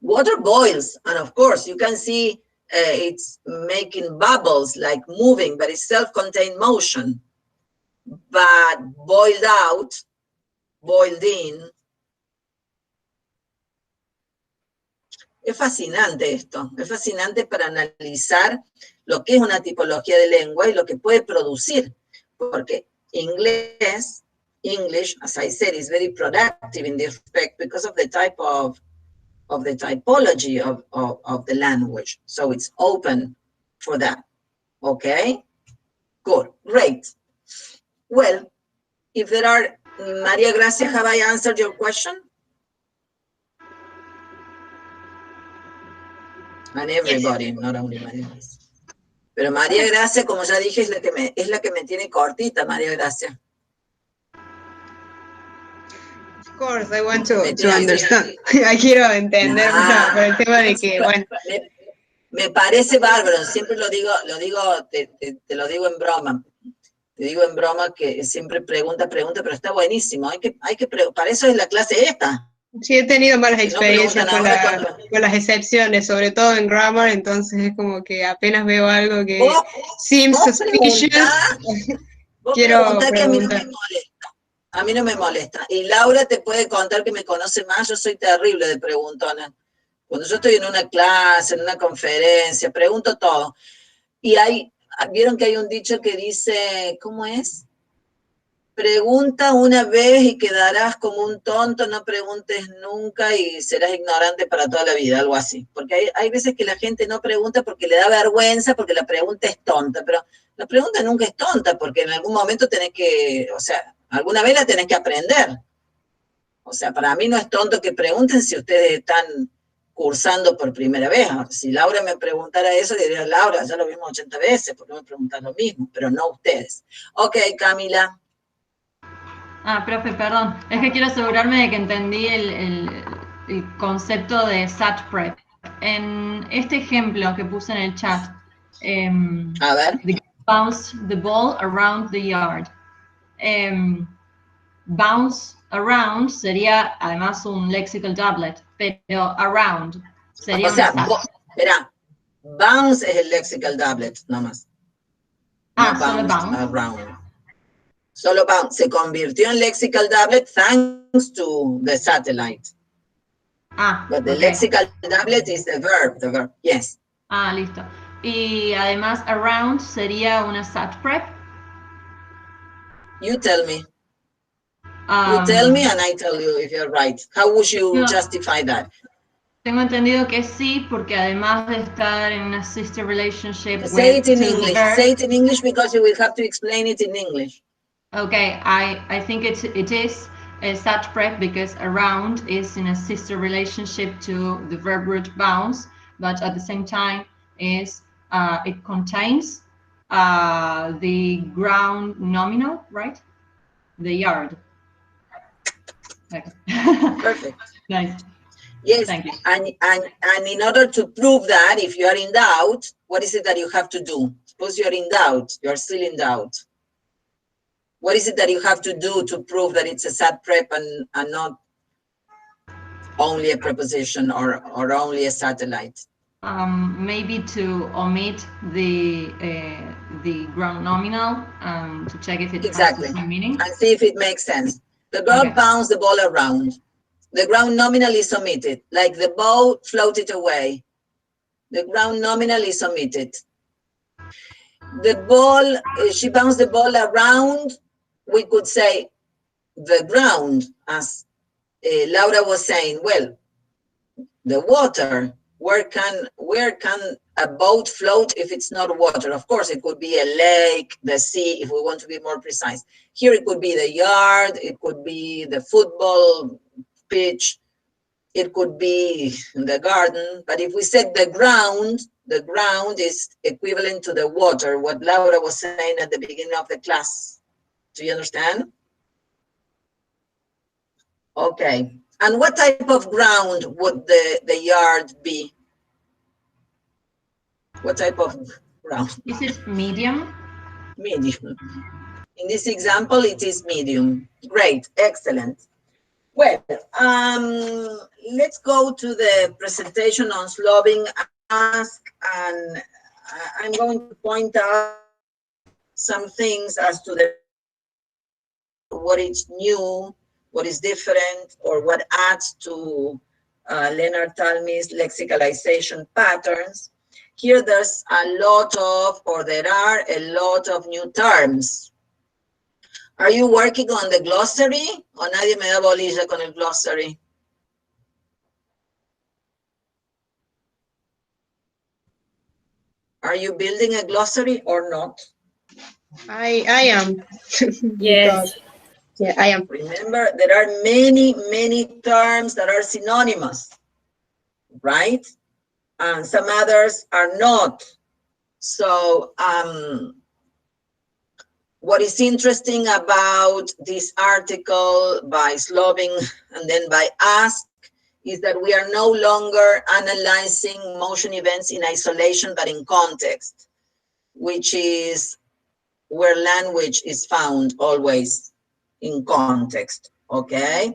Water boils, and of course you can see it's making bubbles, like moving, but it's self-contained motion. But boiled out, boiled in. Es fascinante esto, es fascinante para analizar lo que es una tipología de lengua y lo que puede producir, porque English, as I said, is very productive in this respect because of the type of the typology of the language. So it's open for that. Okay? Good, great. Well, if there are, Maria Gracia, have I answered your question? And everybody, yes. Not only Maria Gracia. Pero María Gracia, como ya dije, es la que me tiene cortita, María Gracia. Of course, I want to understand. Quiero entender por el tema de que, bueno. Me parece bárbaro, siempre lo digo, te lo digo en broma. Te digo en broma que siempre pregunta, pero está buenísimo. Para eso es la clase esta. Sí, he tenido malas experiencias con las excepciones, sobre todo en grammar, entonces es como que apenas veo algo que seems suspicious. Quiero preguntar. Que a mí no me molesta. A mí no me molesta. Y Laura te puede contar que me conoce más, yo soy terrible de preguntona. Cuando yo estoy en una clase, en una conferencia, pregunto todo. Y vieron que hay un dicho que dice, ¿cómo es? Pregunta una vez y quedarás como un tonto, no preguntes nunca y serás ignorante para toda la vida, algo así. Porque hay veces que la gente no pregunta porque le da vergüenza, porque la pregunta es tonta, pero la pregunta nunca es tonta, porque en algún momento tenés que, o sea, alguna vez la tenés que aprender. O sea, para mí no es tonto que pregunten si ustedes están cursando por primera vez. Si Laura me preguntara eso, diría, Laura, ya lo vimos 80 veces, ¿por qué me preguntan lo mismo? Pero no ustedes. Ok, Camila. Ah, profe, perdón. Es que quiero asegurarme de que entendí el concepto de SAT-PREP. En este ejemplo que puse en el chat, A ver. bounce the ball around the yard. Bounce around sería además un lexical doublet, pero around sería O sea, una SAT. espera, bounce es el lexical doublet, nomás. Ah, No solo bounced bounce. around. Solo bounce. Se convirtió en lexical doublet thanks to the satellite. Ah, But the okay. lexical doublet is the verb, yes. Ah, listo. Y además around sería una SAT-PREP. You tell me. You tell me and I tell you if you're right. How would you justify that? Tengo entendido que sí, porque además de estar en una sister relationship Say with it in to English. the verb, Say it in English because you will have to explain it in English. okay, I think it is a SAT-PREP because around is in a sister relationship to the verb root bounce, but at the same time is it contains the ground nominal, right? The yard. Okay. Perfect. Nice. Yes, Thank you. And in order to prove that, if you are in doubt, what is it that you have to do? Suppose you're in doubt, you're still in doubt. What is it that you have to do to prove that it's a SAT-PREP and not only a preposition or only a satellite? Maybe to omit the ground nominal to check if it Exactly. has the same meaning. And see if it makes sense. The girl Okay. bounced the ball around. The ground nominal is omitted, like the ball floated away. The ground nominal is omitted. The ball, she bounced the ball around. We could say the ground, as Laura was saying. Well, the water. Where can a boat float if it's not water? Of course, it could be a lake, the sea, if we want to be more precise. Here it could be the yard, it could be the football pitch, it could be the garden. But if we said the ground is equivalent to the water, what Laura was saying at the beginning of the class. Do you understand? Okay. And what type of ground would the yard be? What type of ground? Is it medium? Medium. In this example, it is medium. Great, excellent. Well, let's go to the presentation on Slovene Ask, and I'm going to point out some things as to what is new, what is different, or what adds to Leonard Talmy's lexicalization patterns. Here there's there are a lot of new terms. Are you working on the glossary? ¿O nadie me da bolilla con el glossary? Are you building a glossary or not? I am. Yes. Yeah, I am. Remember, there are many, many terms that are synonymous, right? And some others are not. So what is interesting about this article by Sloving and then by Ask is that we are no longer analyzing motion events in isolation, but in context, which is where language is found always, in context, okay?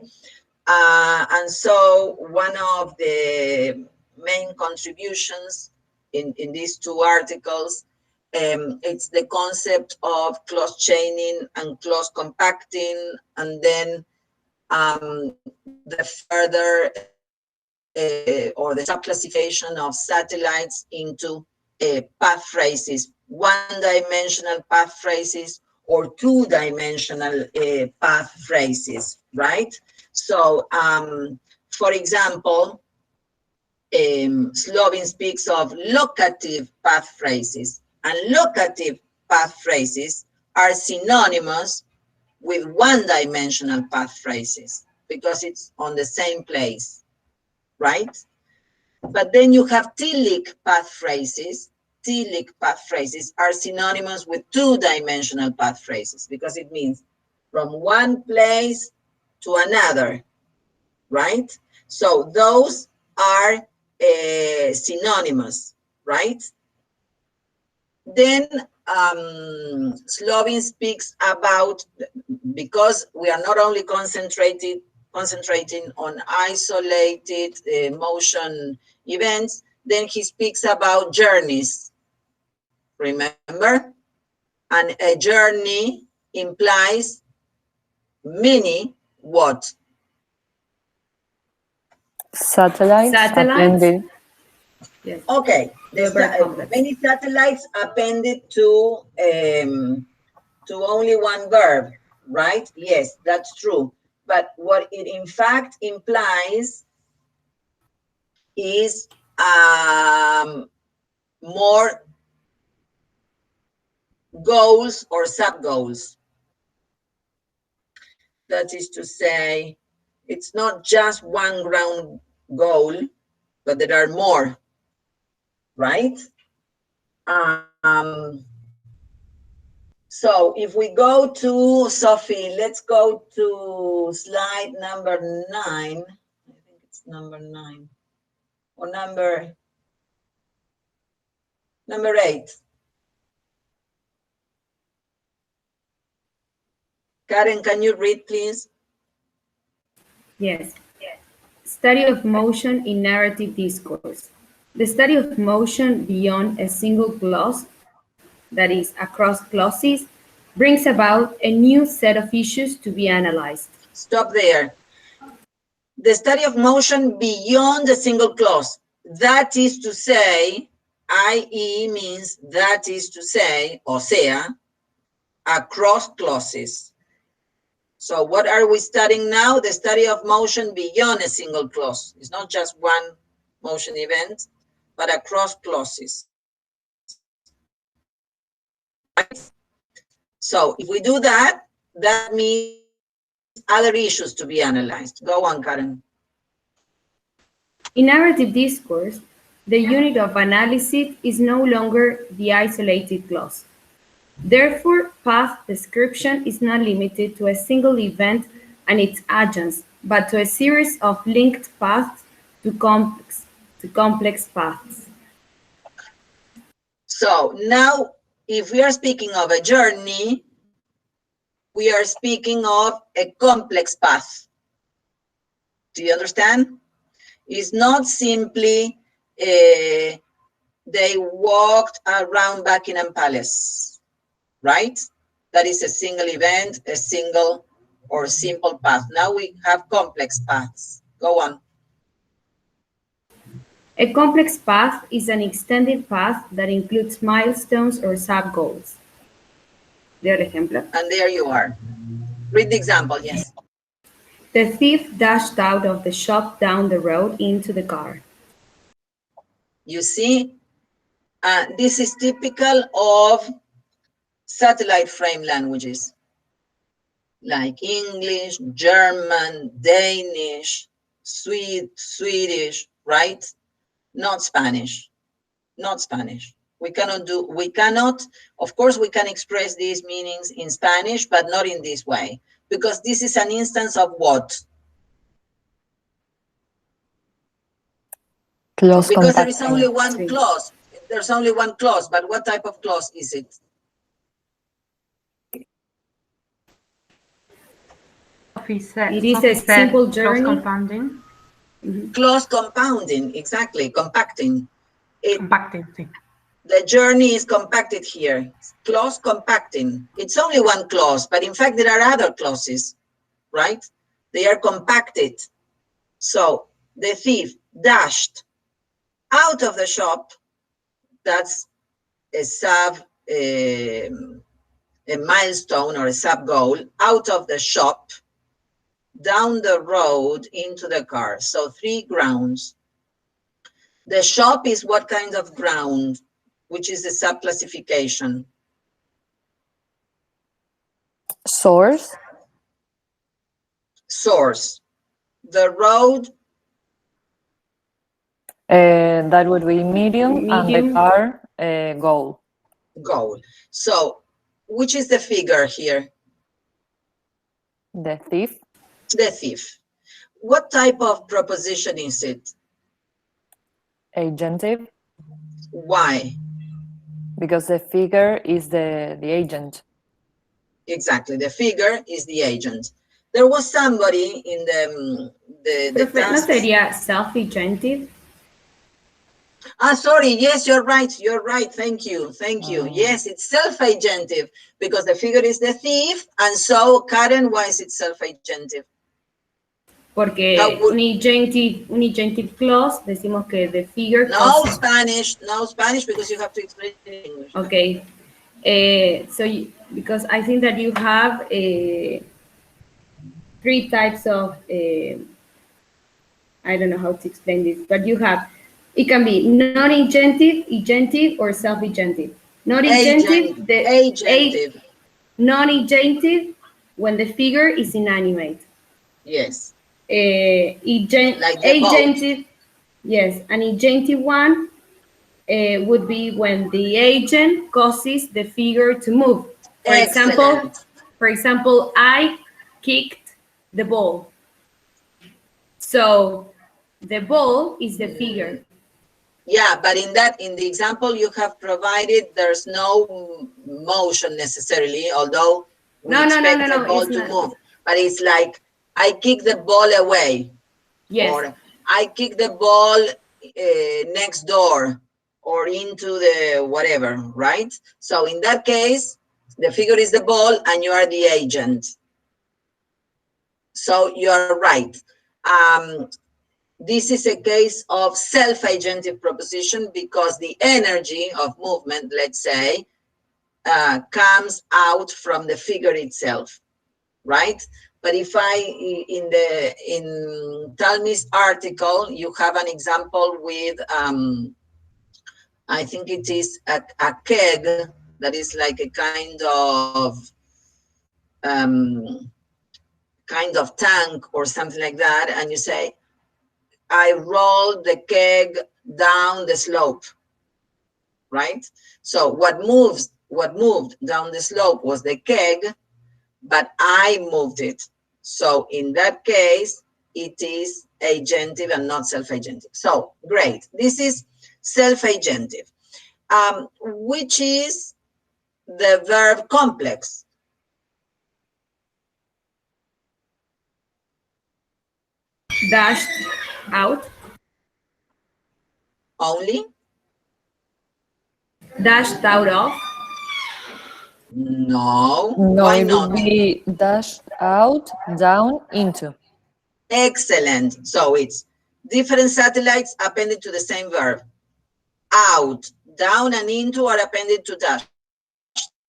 And so one of the main contributions in these two articles, it's the concept of close chaining and close compacting, and then the further or the subclassification of satellites into path phrases, one-dimensional path phrases or two-dimensional path phrases, right? So, for example, Slovene speaks of locative path phrases, and locative path phrases are synonymous with one-dimensional path phrases because it's on the same place, right? But then you have telic path phrases. Telic path phrases are synonymous with two-dimensional path phrases because it means from one place to another, right? So those are synonymous, right? Then Slovene speaks about, because we are not only concentrating on isolated motion events, then he speaks about journeys, remember? And a journey implies many what? Satellites. Appended. Yes. Okay, many satellites appended to only one verb, right? Yes, that's true. But what it in fact implies is more goals or sub-goals. That is to say, it's not just one ground goal, but there are more, right? So if we go to Sophie, let's go to slide number 9. I think it's number 9 or number 8. Karen, can you read, please? Yes. Study of motion in narrative discourse. The study of motion beyond a single clause, that is, across clauses, brings about a new set of issues to be analyzed. Stop there. The study of motion beyond a single clause. That is to say, i.e. means that is to say, o sea, across clauses. So what are we studying now? The study of motion beyond a single clause. It's not just one motion event, but across clauses. Right? So if we do that, that means other issues to be analyzed. Go on, Karen. In narrative discourse, the unit of analysis is no longer the isolated clause. Therefore, path description is not limited to a single event and its agents, but to a series of linked paths to complex paths. So now, if we are speaking of a journey, we are speaking of a complex path. Do you understand? It's not simply they walked around Buckingham Palace, right? That is a single event, a single or simple path. Now we have complex paths. Go on. A complex path is an extended path that includes milestones or sub-goals. ¿Del ejemplo? And there you are. Read the example, yes. The thief dashed out of the shop down the road into the car. You see, this is typical of satellite frame languages like English, German, Danish, Swedish, right? Not Spanish, not Spanish. We cannot, of course, we can express these meanings in Spanish, but not in this way, because this is an instance of what? Clause because compacting. there is only one clause. There's only one clause, but what type of clause is it? It is a simple journey. Clause compounding. Clause compounding, exactly, compacting. Compacting, sí. The journey is compacted here. Clause compacting. It's only one clause, but in fact there are other clauses, right? They are compacted. So the thief dashed out of the shop. That's a milestone or a sub goal. Out of the shop, down the road into the car. So 3 grounds. The shop is what kind of ground, which is the sub-classification? Source. Source. The road? That would be medium. And the car, goal. Goal. So, which is the figure here? The thief. The thief. What type of preposition is it? Agentive. Why? Because the figure is the agent. Exactly, the figure is the agent. There was somebody in the Profe, ¿no sería self-agentive? Sorry, yes, you're right, thank you. Yes, it's self-agentive, because the figure is the thief, and so, Karen, why is it self-agentive? Porque un agentive clause, decimos que the figure... No Spanish, because you have to explain it in English. Okay, because I think that you have 3 types of, I don't know how to explain this, but you have, it can be non-agentive, agentive, or self-agentive. Non-agentive, agentive. Non-agentive, when the figure is inanimate. Yes. Like agentive, yes, an agentive one would be when the agent causes the figure to move. For example, I kicked the ball. So the ball is the figure. Yeah, but in the example you have provided, there's no motion necessarily, although we expect the ball to move. But it's like, I kick the ball away. Yes. Or I kick the ball next door or into the whatever, right? So in that case, the figure is the ball and you are the agent. So you're right. This is a case of self-agentive proposition because the energy of movement, let's say, comes out from the figure itself, right? But if in Talmi's article, you have an example with, I think it is a keg that is like a kind of tank or something like that, and you say, I rolled the keg down the slope, right? So what moved down the slope was the keg, but I moved it. So in that case, it is agentive and not self-agentive. So great, this is self-agentive, which is the verb complex. Dashed out. Only? Dashed out of. No, why not? It would be dashed out, down, into. Excellent. So it's different satellites appended to the same verb. Out, down, and into are appended to dash.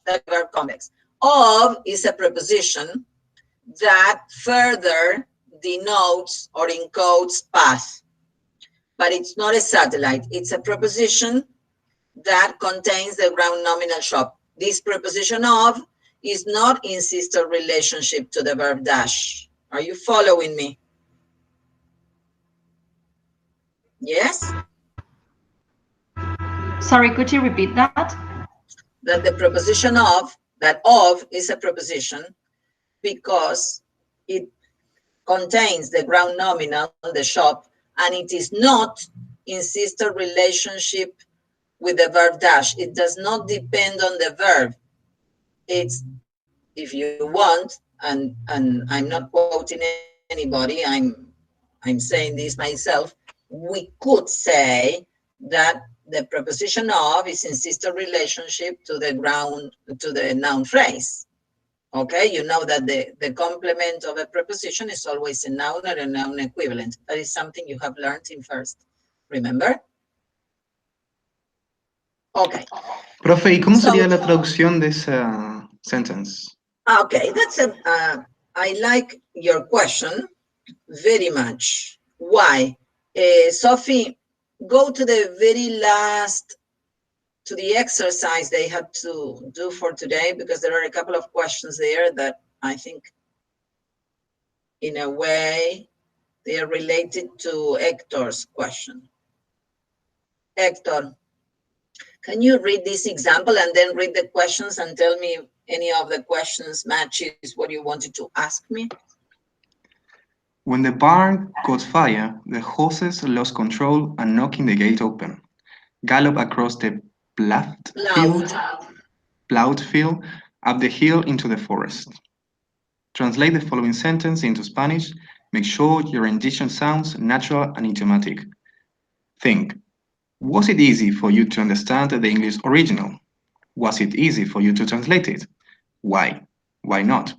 That verb complex. Of is a preposition that further denotes or encodes path. But it's not a satellite. It's a preposition that contains the ground nominal shop. This preposition of is not in sister relationship to the verb dash. Are you following me? Yes? Sorry, could you repeat that? That the preposition of, that of is a preposition because it contains the ground nominal, the shop, and it is not in sister relationship with the verb dash. It does not depend on the verb. It's, if you want, and I'm not quoting anybody, I'm saying this myself, we could say that the preposition of is in sister relationship to the noun phrase. Okay, you know that the complement of a preposition is always a noun or a noun equivalent. That is something you have learned in first. Remember? Okay. Profe, ¿y cómo sería la traducción de esa sentence? Okay, I like your question very much. Why? Sophie, go to the very last, to the exercise they had to do for today, because there are a couple of questions there that I think, in a way, they are related to Hector's question. Hector, can you read this example and then read the questions and tell me any of the questions matches what you wanted to ask me? When the barn caught fire, the horses lost control and knocking the gate open, galloped across the plowed field up the hill into the forest. Translate the following sentence into Spanish. Make sure your rendition sounds natural and idiomatic. Think, was it easy for you to understand the English original? Was it easy for you to translate it? Why? Why not?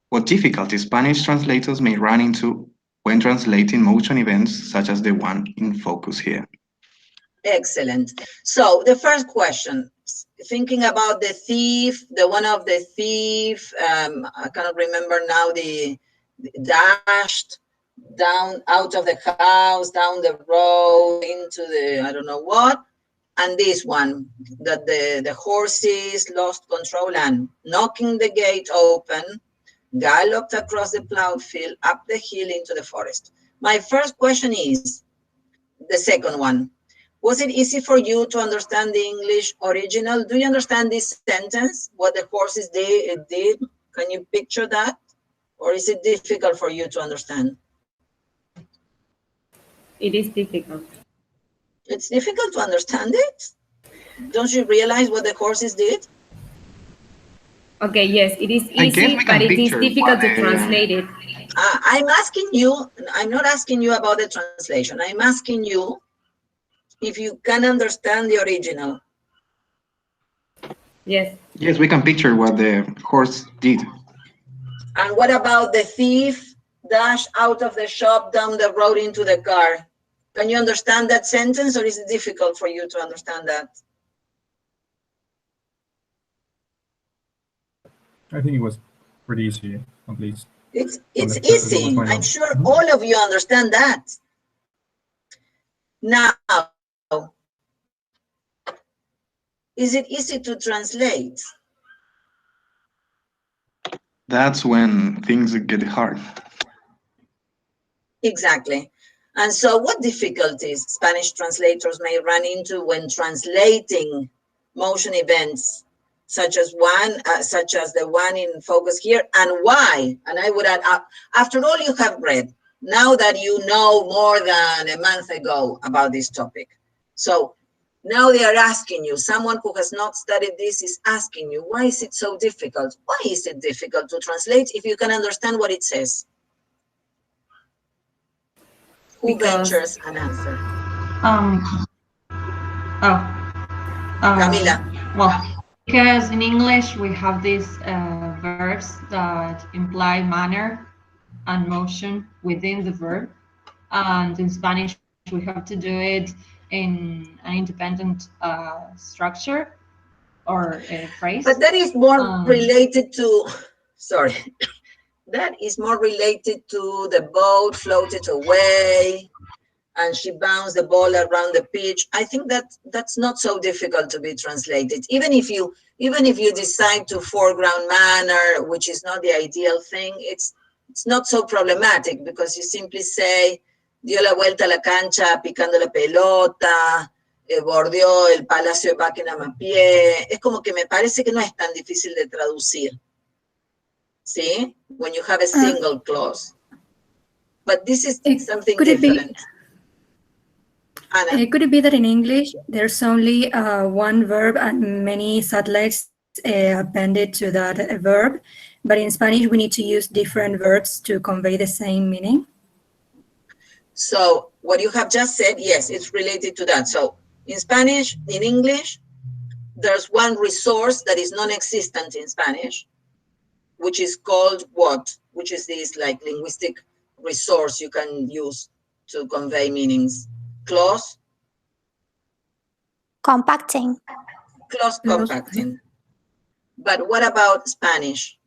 What difficulties Spanish translators may run into when translating motion events such as the one in focus here. Excellent. So the first question, thinking about the thief, the one of the thief, I cannot remember now, the dashed down out of the house, down the road, into the, I don't know what. And this one, that the horses lost control and knocking the gate open, galloped across the plowed field, up the hill into the forest. My first question is the second one. Was it easy for you to understand the English original? Do you understand this sentence, what the horses did? Can you picture that? Or is it difficult for you to understand? It is difficult. It's difficult to understand it? Don't you realize what the horses did? Okay, yes, it is easy, but it is difficult to translate it. I'm asking you, I'm not asking you about the translation. I'm asking you if you can understand the original. Yes. Yes, we can picture what the horse did. And what about the thief dashed out of the shop down the road into the car? Can you understand that sentence, or is it difficult for you to understand that? I think it was pretty easy, at least. It's easy. I'm sure all of you understand that. Now, is it easy to translate? That's when things get hard. Exactly. And so what difficulties Spanish translators may run into when translating motion events, such as the one in focus here, and why? And I would add, after all you have read, now that you know more than a month ago about this topic. So now they are asking you, someone who has not studied this is asking you, why is it so difficult? Why is it difficult to translate if you can understand what it says? Who ventures an answer? Camila. Well, because in English we have these verbs that imply manner and motion within the verb, and in Spanish we have to do it in an independent structure or a phrase. But that is more related to, sorry, that is more related to the boat floated away and she bounced the ball around the pitch. I think that that's not so difficult to be translated. Even if you decide to foreground manner, which is not the ideal thing, it's not so problematic because you simply say, dio la vuelta a la cancha picando la pelota, bordeó el Palacio de Buckingham a pie. Es como que me parece que no es tan difícil de traducir. See? When you have a single clause. But this is something different. Could it be that in English there's only one verb and many satellites appended to that verb, but in Spanish we need to use different verbs to convey the same meaning? So what you have just said, yes, it's related to that. So in Spanish, in English, there's one resource that is non-existent in Spanish, which is called what? Which is this like linguistic resource you can use to convey meanings. Clause? Compacting. Clause compacting. But what about Spanish?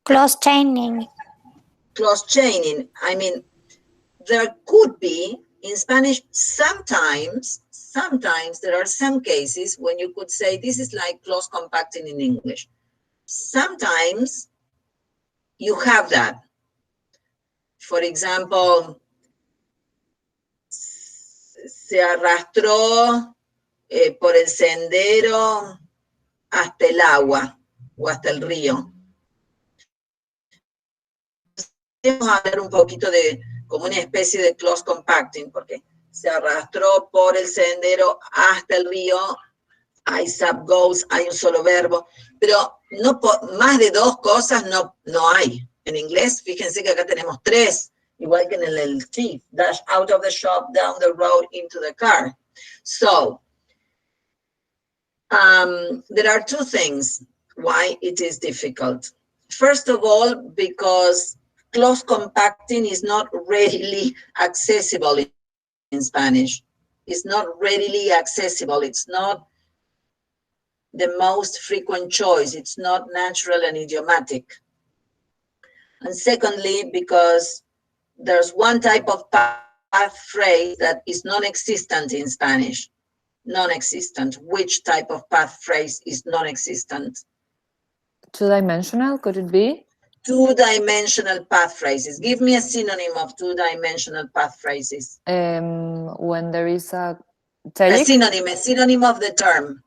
Clause chaining. Clause chaining. I mean, there could be, in Spanish, sometimes there are some cases when you could say this is like clause compacting in English. Sometimes you have that. For example, se arrastró por el sendero hasta el agua o hasta el río. Vamos a hablar un poquito de como una especie de close compacting, porque se arrastró por el sendero hasta el río, hay subgoals, hay un solo verbo, pero no más de dos cosas no hay. En inglés, fíjense que acá tenemos tres, igual que en el thief, dash out of the shop, down the road, into the car. So, there are two things why it is difficult. First of all, because close compacting is not readily accessible in Spanish. It's not readily accessible. It's not the most frequent choice. It's not natural and idiomatic. And secondly, because there's one type of path phrase that is non-existent in Spanish. Non-existent. Which type of path phrase is non-existent? Two-dimensional, could it be? Two-dimensional path phrases. Give me a synonym of two-dimensional path phrases. When there is a telic? A synonym of the term.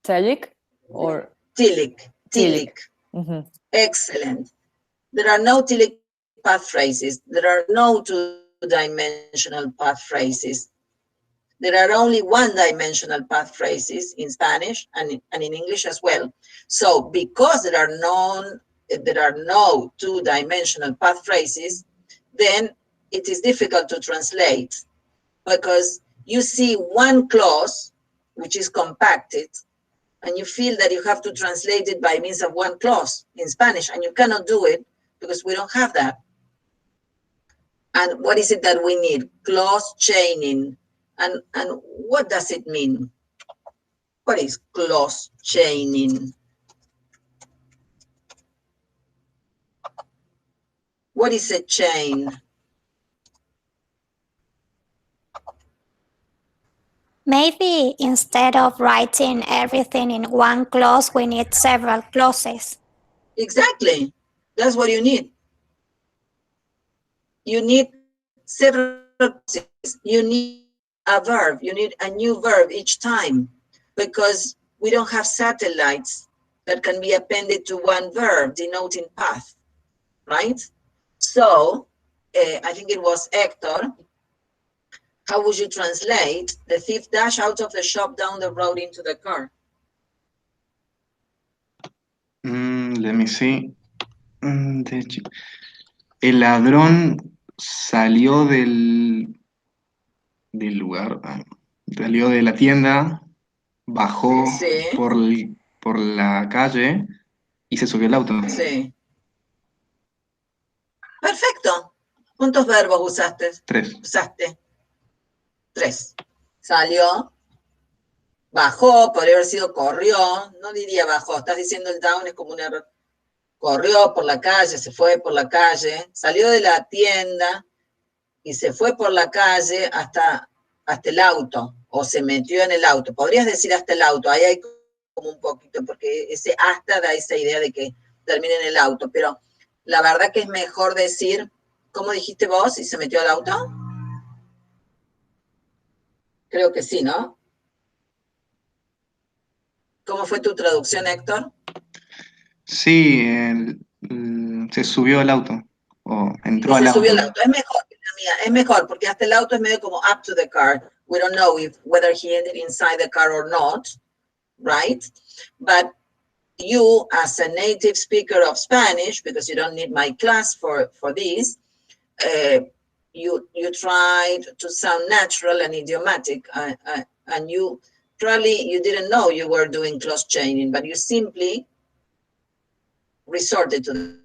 Telic or? Telic. Mm-hmm. Excellent. There are no telic path phrases. There are no two-dimensional path phrases. There are only one-dimensional path phrases in Spanish and in English as well. So because there are no two-dimensional path phrases, then it is difficult to translate because you see one clause, which is compacted, and you feel that you have to translate it by means of one clause in Spanish, and you cannot do it because we don't have that. And what is it that we need? Clause chaining. And what does it mean? What is clause chaining? What is a chain? Maybe instead of writing everything in one clause, we need several clauses. Exactly. That's what you need. You need several clauses. You need a verb. You need a new verb each time because we don't have satellites that can be appended to one verb denoting path, right? So, I think it was Hector. How would you translate the thief dash out of the shop down the road into the car? Let me see. El ladrón salió del lugar, salió de la tienda, bajó por la calle y se subió al auto. Sí. Perfecto. ¿Cuántos verbos usaste? 3. Usaste 3. Salió, bajó, podría haber sido corrió, no diría bajó, estás diciendo el down es como un error. Corrió por la calle, se fue por la calle, salió de la tienda y se fue por la calle hasta el auto, o se metió en el auto. Podrías decir hasta el auto, ahí hay como un poquito, porque ese hasta da esa idea de que termina en el auto, pero la verdad que es mejor decir, ¿cómo dijiste vos? ¿Y se metió al auto? Creo que sí, ¿no? ¿Cómo fue tu traducción, Héctor? Sí, se subió al auto, o entró al auto. Se subió al auto, es mejor que la mía, es mejor, porque hasta el auto es medio como up to the car. We don't know whether he ended inside the car or not, right? But you, as a native speaker of Spanish, because you don't need my class for this, you tried to sound natural and idiomatic, and you didn't know you were doing clause chaining, but you simply resorted to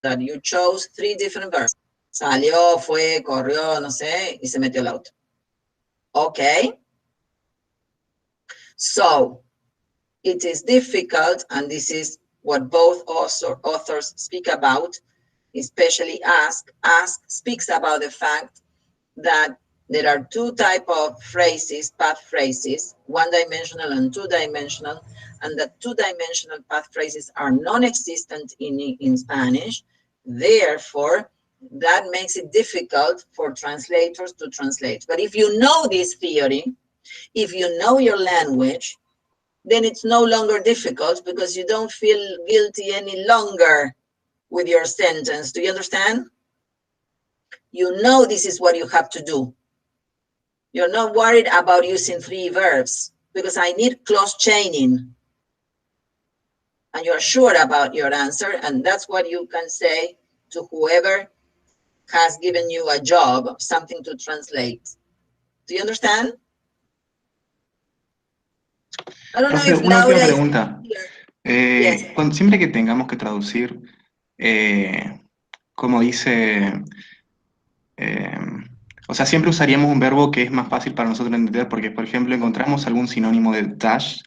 that. You chose 3 different verbs. Salió, fue, corrió, no sé, y se metió al auto. Okay? So, it is difficult, and this is what both authors speak about, especially Ask speaks about the fact that there are 2 types of phrases, path phrases, one-dimensional and two-dimensional, and the two-dimensional path phrases are non-existent in Spanish. Therefore, that makes it difficult for translators to translate. But if you know this theory, if you know your language, then it's no longer difficult because you don't feel guilty any longer with your sentence. Do you understand? You know this is what you have to do. You're not worried about using 3 verbs because I need clause chaining. And you're sure about your answer, and that's what you can say to whoever has given you a job, something to translate. Do you understand? I don't know if Una Laura última is pregunta. Yes. Siempre que tengamos que traducir, como dice, o sea, siempre usaríamos un verbo que es más fácil para nosotros entender, porque, por ejemplo, encontramos algún sinónimo de dash,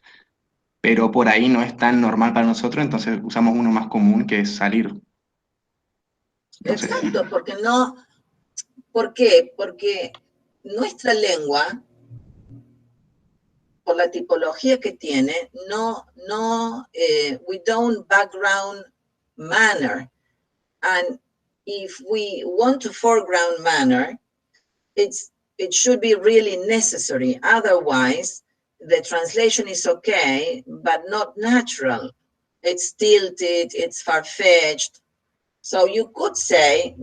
pero por ahí no es tan normal para nosotros, entonces usamos uno más común, que es salir. Exacto, porque no... ¿Por qué? Porque nuestra lengua, por la tipología que tiene, we don't background manner. And if we want to foreground manner, it should be really necessary. Otherwise, the translation is okay, but not natural. It's tilted, it's far-fetched. So you could say,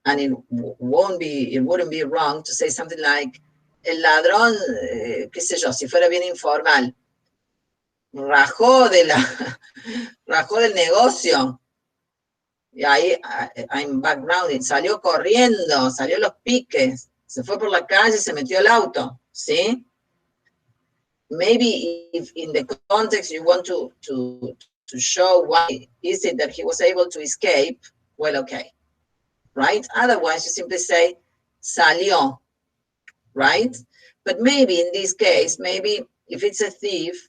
and it wouldn't be wrong to say something like, el ladrón, qué sé yo, si fuera bien informal, rajó del negocio, y ahí I'm backgrounding, salió corriendo, salió a los piques, se fue por la calle, se metió al auto, ¿sí? Maybe if in the context you want to show why is it that he was able to escape, well, okay. Right? Otherwise, you simply say, salió, right? But maybe in this case, maybe if it's a thief,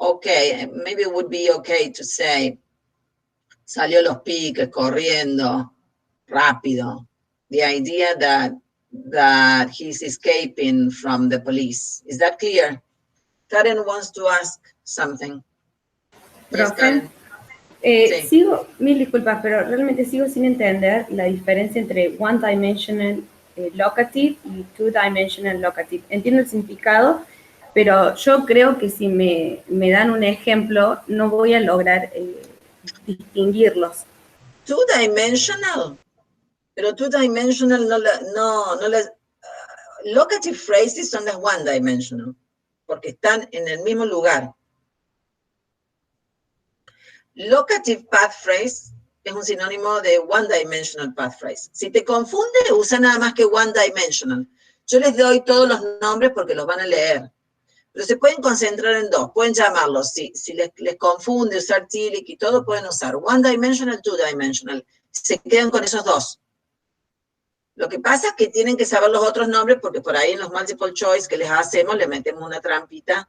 okay, maybe it would be okay to say, salió los piques, corriendo, rápido. The idea that he's escaping from the police. Is that clear? Karen wants to ask something. Yes, Karen. Sí. Sigo, mil disculpas, pero realmente sigo sin entender la diferencia entre one-dimensional locative y two-dimensional locative. Entiendo el significado, pero yo creo que si me dan un ejemplo, no voy a lograr distinguirlos. Two-dimensional, pero two-dimensional locative phrases son las one-dimensional, porque están en el mismo lugar. Locative path phrase es un sinónimo de one-dimensional path phrase. Si te confunde, usa nada más que one-dimensional. Yo les doy todos los nombres porque los van a leer. Pero se pueden concentrar en 2. Pueden llamarlos. Si les confunde usar TILIC y todo, pueden usar one-dimensional, two-dimensional. Se quedan con esos 2. Lo que pasa es que tienen que saber los otros nombres porque por ahí en los multiple choice que les hacemos, le metemos una trampita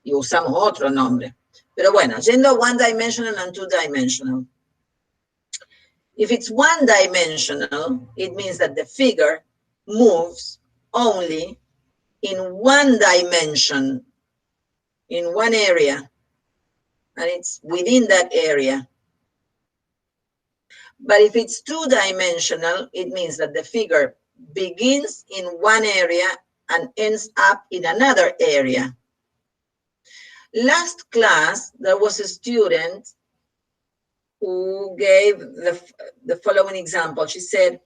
y usamos otro nombre. Pero bueno, yendo one-dimensional and two-dimensional. If it's one-dimensional, it means that the figure moves only in one dimension, in one area, and it's within that area. But if it's two-dimensional, it means that the figure begins in one area and ends up in another area. Last class, there was a student who gave the following example. She said,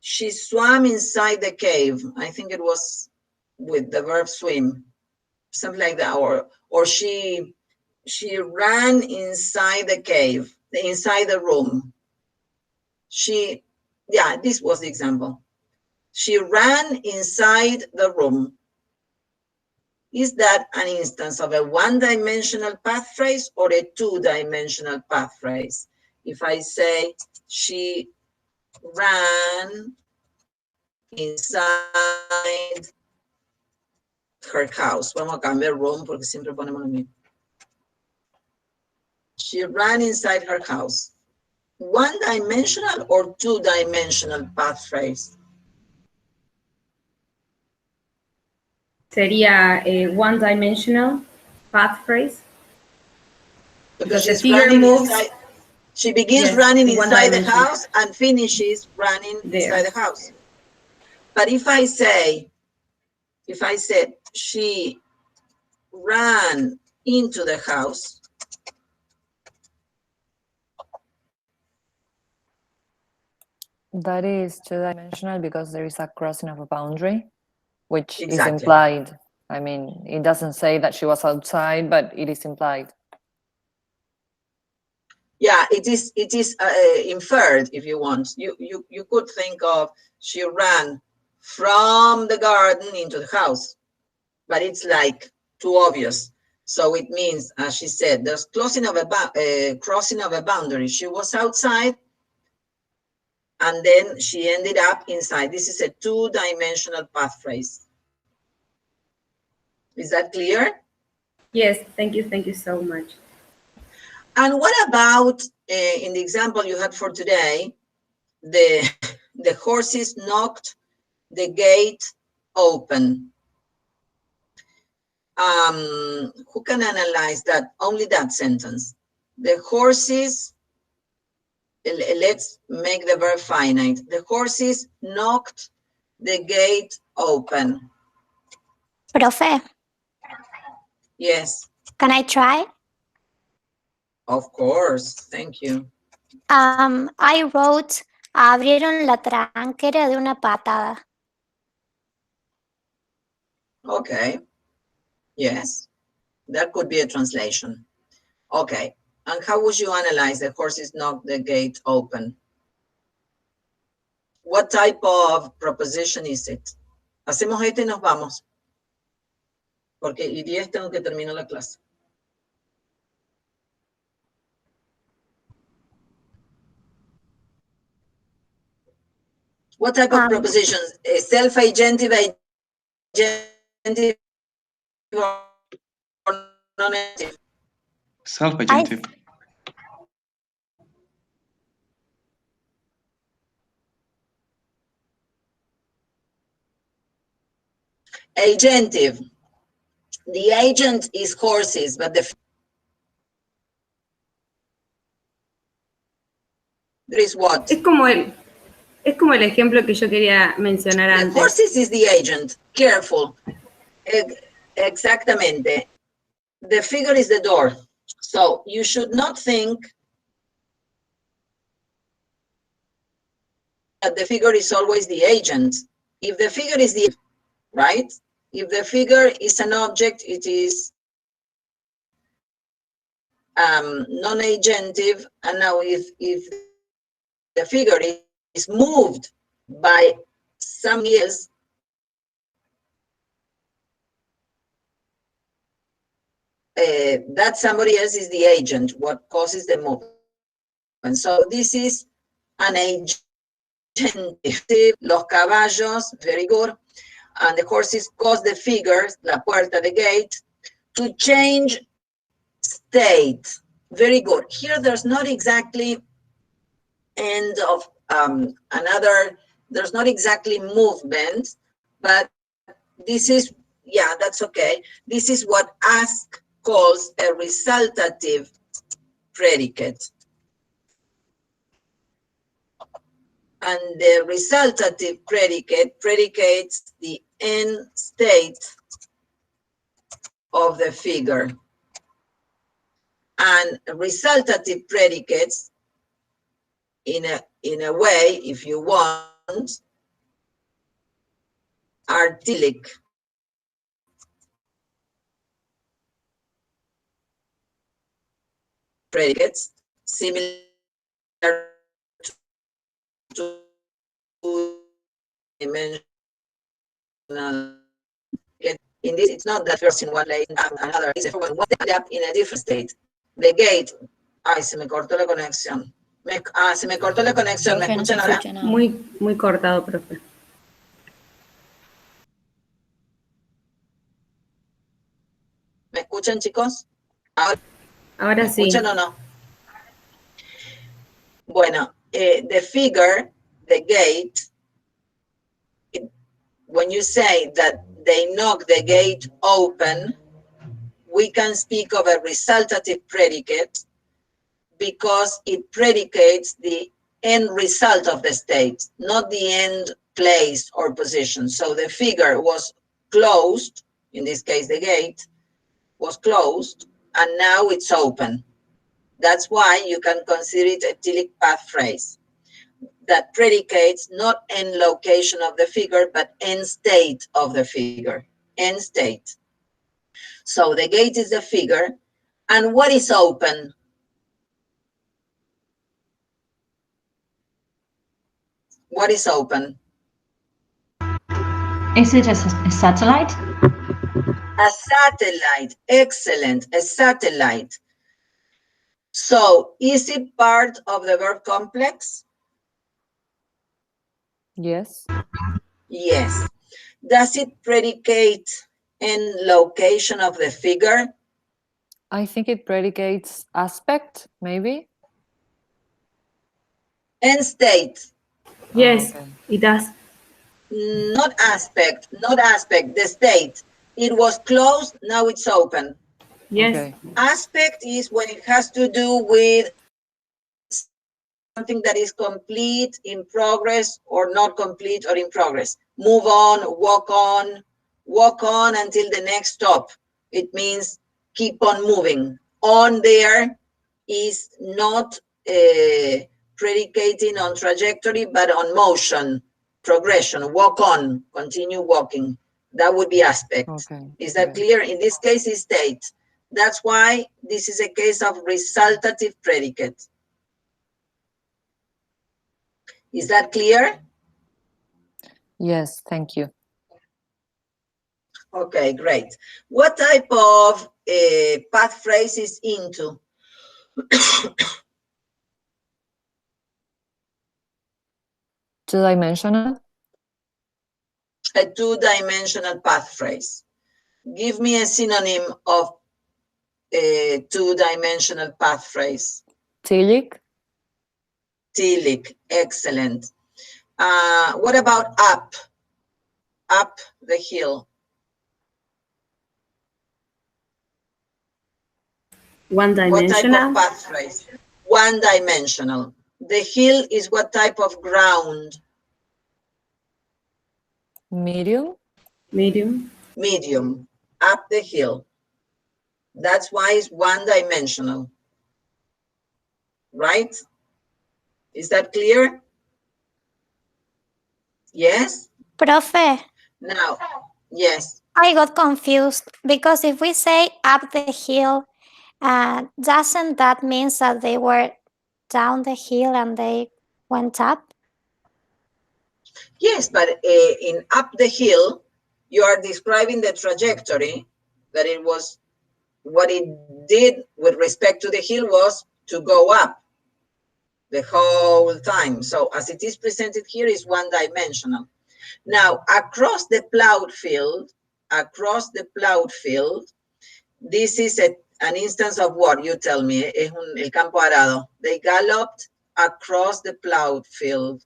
she swam inside the cave. I think it was with the verb swim, something like that. Or she ran inside the cave, inside the room. This was the example. She ran inside the room. Is that an instance of a one-dimensional path phrase or a two-dimensional path phrase? If I say, she ran inside her house. Vamos a cambiar room porque siempre ponemos lo mismo. She ran inside her house. One-dimensional or two-dimensional path phrase? Sería a one-dimensional path phrase. Because the figure moves. She begins running inside the house and finishes running inside the house. But if I said she ran into the house. That is two-dimensional because there is a crossing of a boundary, which is Exactly. implied. I mean, it doesn't say that she was outside, but it is implied. Yeah, it is inferred, if you want. You could think of she ran from the garden into the house, but it's like too obvious. So it means, as she said, there's crossing of a boundary. She was outside, and then she ended up inside. This is a two-dimensional path phrase. Is that clear? Yes, thank you so much. And what about, in the example you had for today, the horses knocked the gate open? Who can analyze that? Only that sentence. The horses, let's make the verb finite. The horses knocked the gate open. Profe, Yes, can I try? of course. Thank you. I wrote, abrieron la tranquera de una patada. Okay. Yes, that could be a translation. Okay. And how would you analyze the horses knocked the gate open? What type of proposition is it? Hacemos este y nos vamos. Porque y 10 tengo que terminar la clase. What type of propositions? Self-agentive, agentive, or non-agentive? Self-agentive. Agentive. The agent is horses, but there is what? Es como el ejemplo que yo quería mencionar antes. The horses is the agent. Careful. Exactamente. The figure is the door. So you should not think that the figure is always the agent. If the figure is the, right? If the figure is an object, it is non-agentive. And now if the figure is moved by somebody else, that somebody else is the agent, what causes the movement. And so this is an agentive. Los caballos, very good. And the horses cause the figure, la puerta, the gate, to change state. Very good. Here there's not exactly end of there's not exactly movement, but this is, yeah, that's okay. This is what ask calls a resultative predicate. And the resultative predicate predicates the end state of the figure. And resultative predicates, in a way, if you want, are tilic. Predicates similar to dimensional. In this, it's not that first in one lane and another is one up in a different state. The gate. Ay, se me cortó la conexión. Se me cortó la conexión. ¿Me escuchan ahora? Muy cortado, profe. ¿Me escuchan, chicos? Ahora sí. ¿Me escuchan o no? Bueno, the figure, the gate, when you say that they knock the gate open, we can speak of a resultative predicate because it predicates the end result of the state, not the end place or position. So the figure was closed, in this case the gate, was closed, and now it's open. That's why you can consider it a telic path phrase that predicates not end location of the figure, but end state of the figure, end state. So the gate is the figure, and what is open? What is open? Is it a satellite? A satellite, excellent, a satellite. So is it part of the verb complex? Yes. Yes. Does it predicate in location of the figure? I think it predicates aspect, maybe. End state. Yes, okay. it does. Not aspect, not aspect, the state. It was closed, now it's open. Yes. Okay. Aspect is when it has to do with something that is complete, in progress, or not complete or in progress. Move on until the next stop. It means keep on moving. On there is not predicating on trajectory, but on motion, progression, walk on, continue walking. That would be aspect. Okay. Is that clear? In this case, it's state. That's why this is a case of resultative predicate. Is that clear? Yes, thank you. Okay, great. What type of path phrase is into? Two-dimensional? A two-dimensional path phrase. Give me a synonym of a two-dimensional path phrase. Telic? Telic, excellent. What about up? Up the hill. One-dimensional. What type of path phrase? One-dimensional. The hill is what type of ground? Medium? Medium. Medium. Up the hill. That's why it's one-dimensional. Right? Is that clear? Yes? Profe. Now, yes. I got confused because if we say up the hill, doesn't that mean that they were down the hill and they went up? Yes, but in up the hill, you are describing the trajectory that it was, what it did with respect to the hill was to go up the whole time. So as it is presented here is one-dimensional. Now, across the plowed field, this is an instance of what? You tell me. Es el campo arado. They galloped across the plowed field.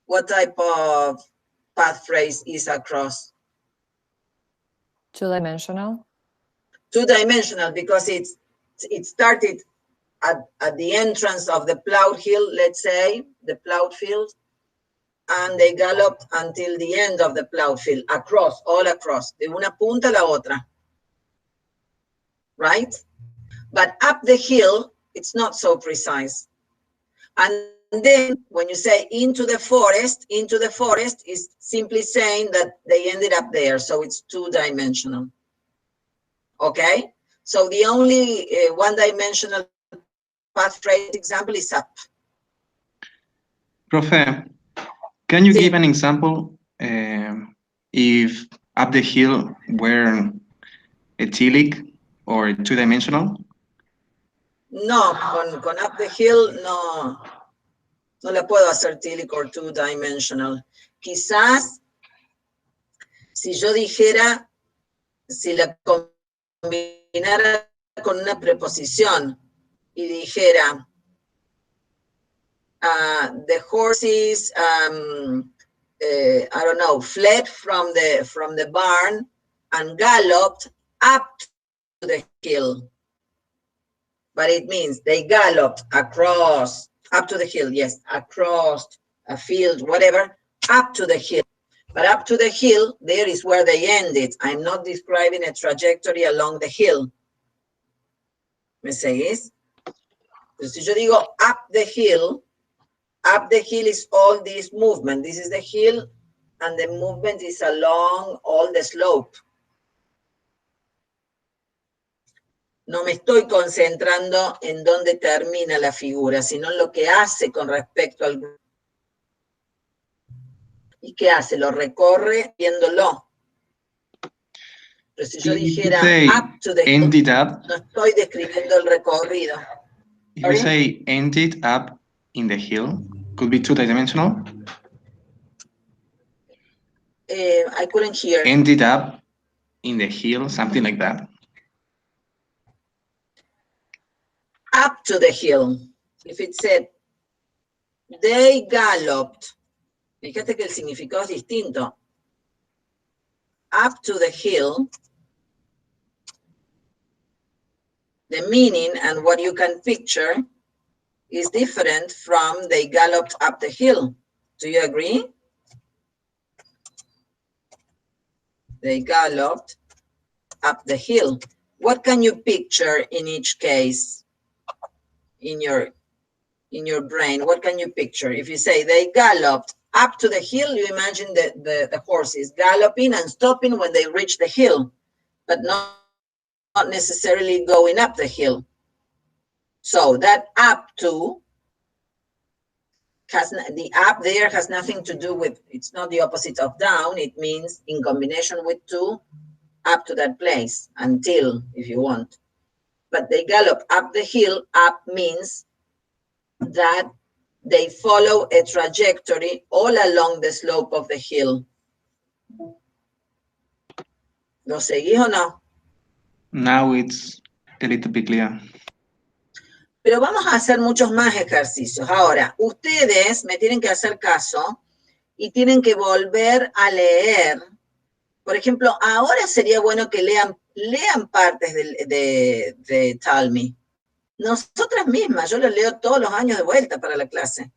What type of path phrase is across? Two-dimensional? Two-dimensional because it started at the entrance of the plowed hill, let's say, the plowed field, and they galloped until the end of the plowed field, across, all across, de una punta a la otra, right? But up the hill, it's not so precise. And then when you say into the forest is simply saying that they ended up there, so it's two-dimensional. Okay? So the only one-dimensional path phrase example is up. Profe, can you give an example if up the hill were a telic or two-dimensional? No, con up the hill no le puedo hacer telic or two-dimensional. Quizás si yo dijera, si la combinara con una preposición y dijera the horses I don't know, fled from the barn and galloped up to the hill. But it means they galloped across, up to the hill, yes, across a field, whatever, up to the hill. But up to the hill, there is where they ended. I'm not describing a trajectory along the hill. ¿Me seguís? Pero si yo digo up the hill is all this movement. This is the hill, and the movement is along all the slope. No me estoy concentrando en dónde termina la figura, sino en lo que hace con respecto al grupo. ¿Y qué hace? Lo recorre viéndolo. Pero si yo dijera up to the hill, no estoy describiendo el recorrido. If we say ended up in the hill, could be two-dimensional? I couldn't hear. Ended up in the hill, something like that. Up to the hill. If it said, they galloped. Fíjate que el significado es distinto. Up to the hill. The meaning and what you can picture is different from they galloped up the hill. Do you agree? They galloped up the hill. What can you picture in each case? In your brain, what can you picture? If you say they galloped up to the hill, you imagine the horses galloping and stopping when they reach the hill, but not necessarily going up the hill. So that up to the up there has nothing to do with, it's not the opposite of down. It means in combination with to, up to that place, until, if you want. But they gallop up the hill. Up means that they follow a trajectory all along the slope of the hill. ¿Lo seguís o no? Now it's a little bit clear. Pero vamos a hacer muchos más ejercicios. Ahora, ustedes me tienen que hacer caso y tienen que volver a leer. Por ejemplo, ahora sería bueno que lean partes de Tell Me. Nosotras mismas, yo lo leo todos los años de vuelta para la clase.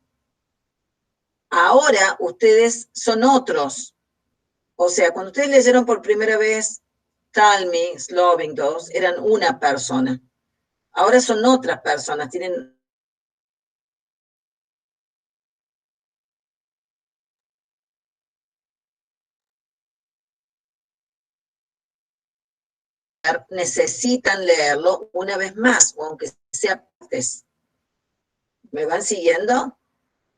Ahora ustedes son otros. O sea, cuando ustedes leyeron por primera vez Tell Me, Sloving Dogs, eran una persona. Ahora son otras personas, tienen necesitan leerlo una vez más, o aunque sea antes. ¿Me van siguiendo?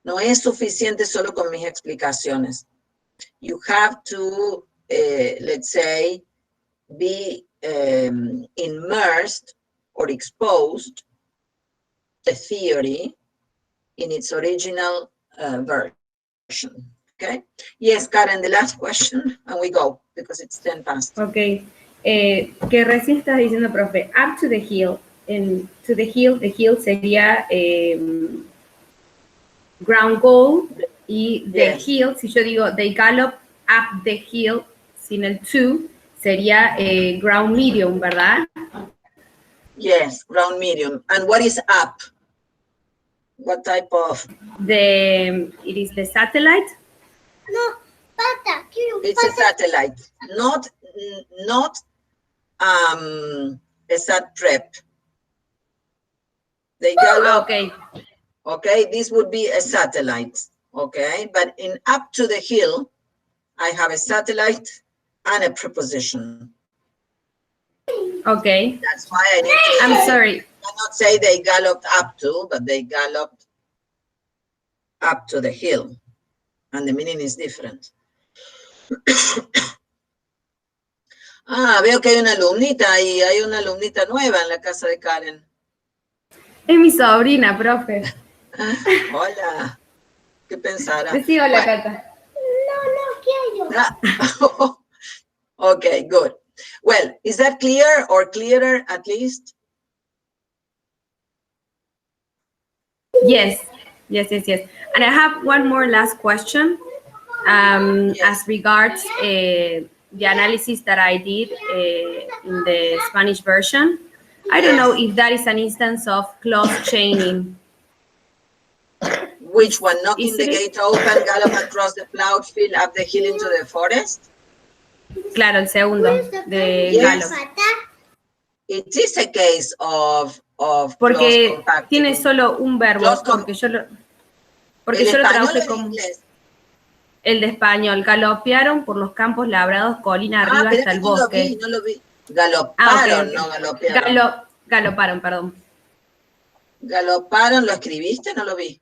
No es suficiente solo con mis explicaciones. You have to, let's say, be immersed or exposed the theory in its original version. Okay? Yes, Karen, the last question, and we go, because it's 10 past. Okay. Que recién estás diciendo, profe, up to the hill. To the hill sería ground goal, y the hill, si yo digo they gallop up the hill, sin el to, sería ground medium, ¿verdad? Yes, ground medium. And what is up? What type of? It is the satellite? No, it's a satellite, not a sat prep. They gallop. Okay, this would be a satellite. Okay, but in up to the hill, I have a satellite and a preposition. Okay. That's why I need to I'm sorry. I cannot say they galloped up to, but they galloped up to the hill. And the meaning is different. Veo que hay una alumnita y hay una alumnita nueva en la casa de Karen. Es mi sobrina, profe. Hola. ¿Qué pensará? Decí hola, Cata. No quiero. Okay, good. Well, is that clear or clearer at least? Yes. And I have one more last question as regards the analysis that I did in the Spanish version. I don't know if that is an instance of clause chaining. Which one? Knocking the gate open, gallop across the plowed field, up the hill into the forest? Claro, el segundo, de Yes. gallop. It is a case of Porque tiene solo un verbo, porque yo lo traduje como inglés. El de español. Galopearon por los campos labrados, colina arriba hasta el bosque. No lo vi. Galoparon, Okay. no galopearon. Galoparon, perdón. Galoparon, ¿lo escribiste? No lo vi.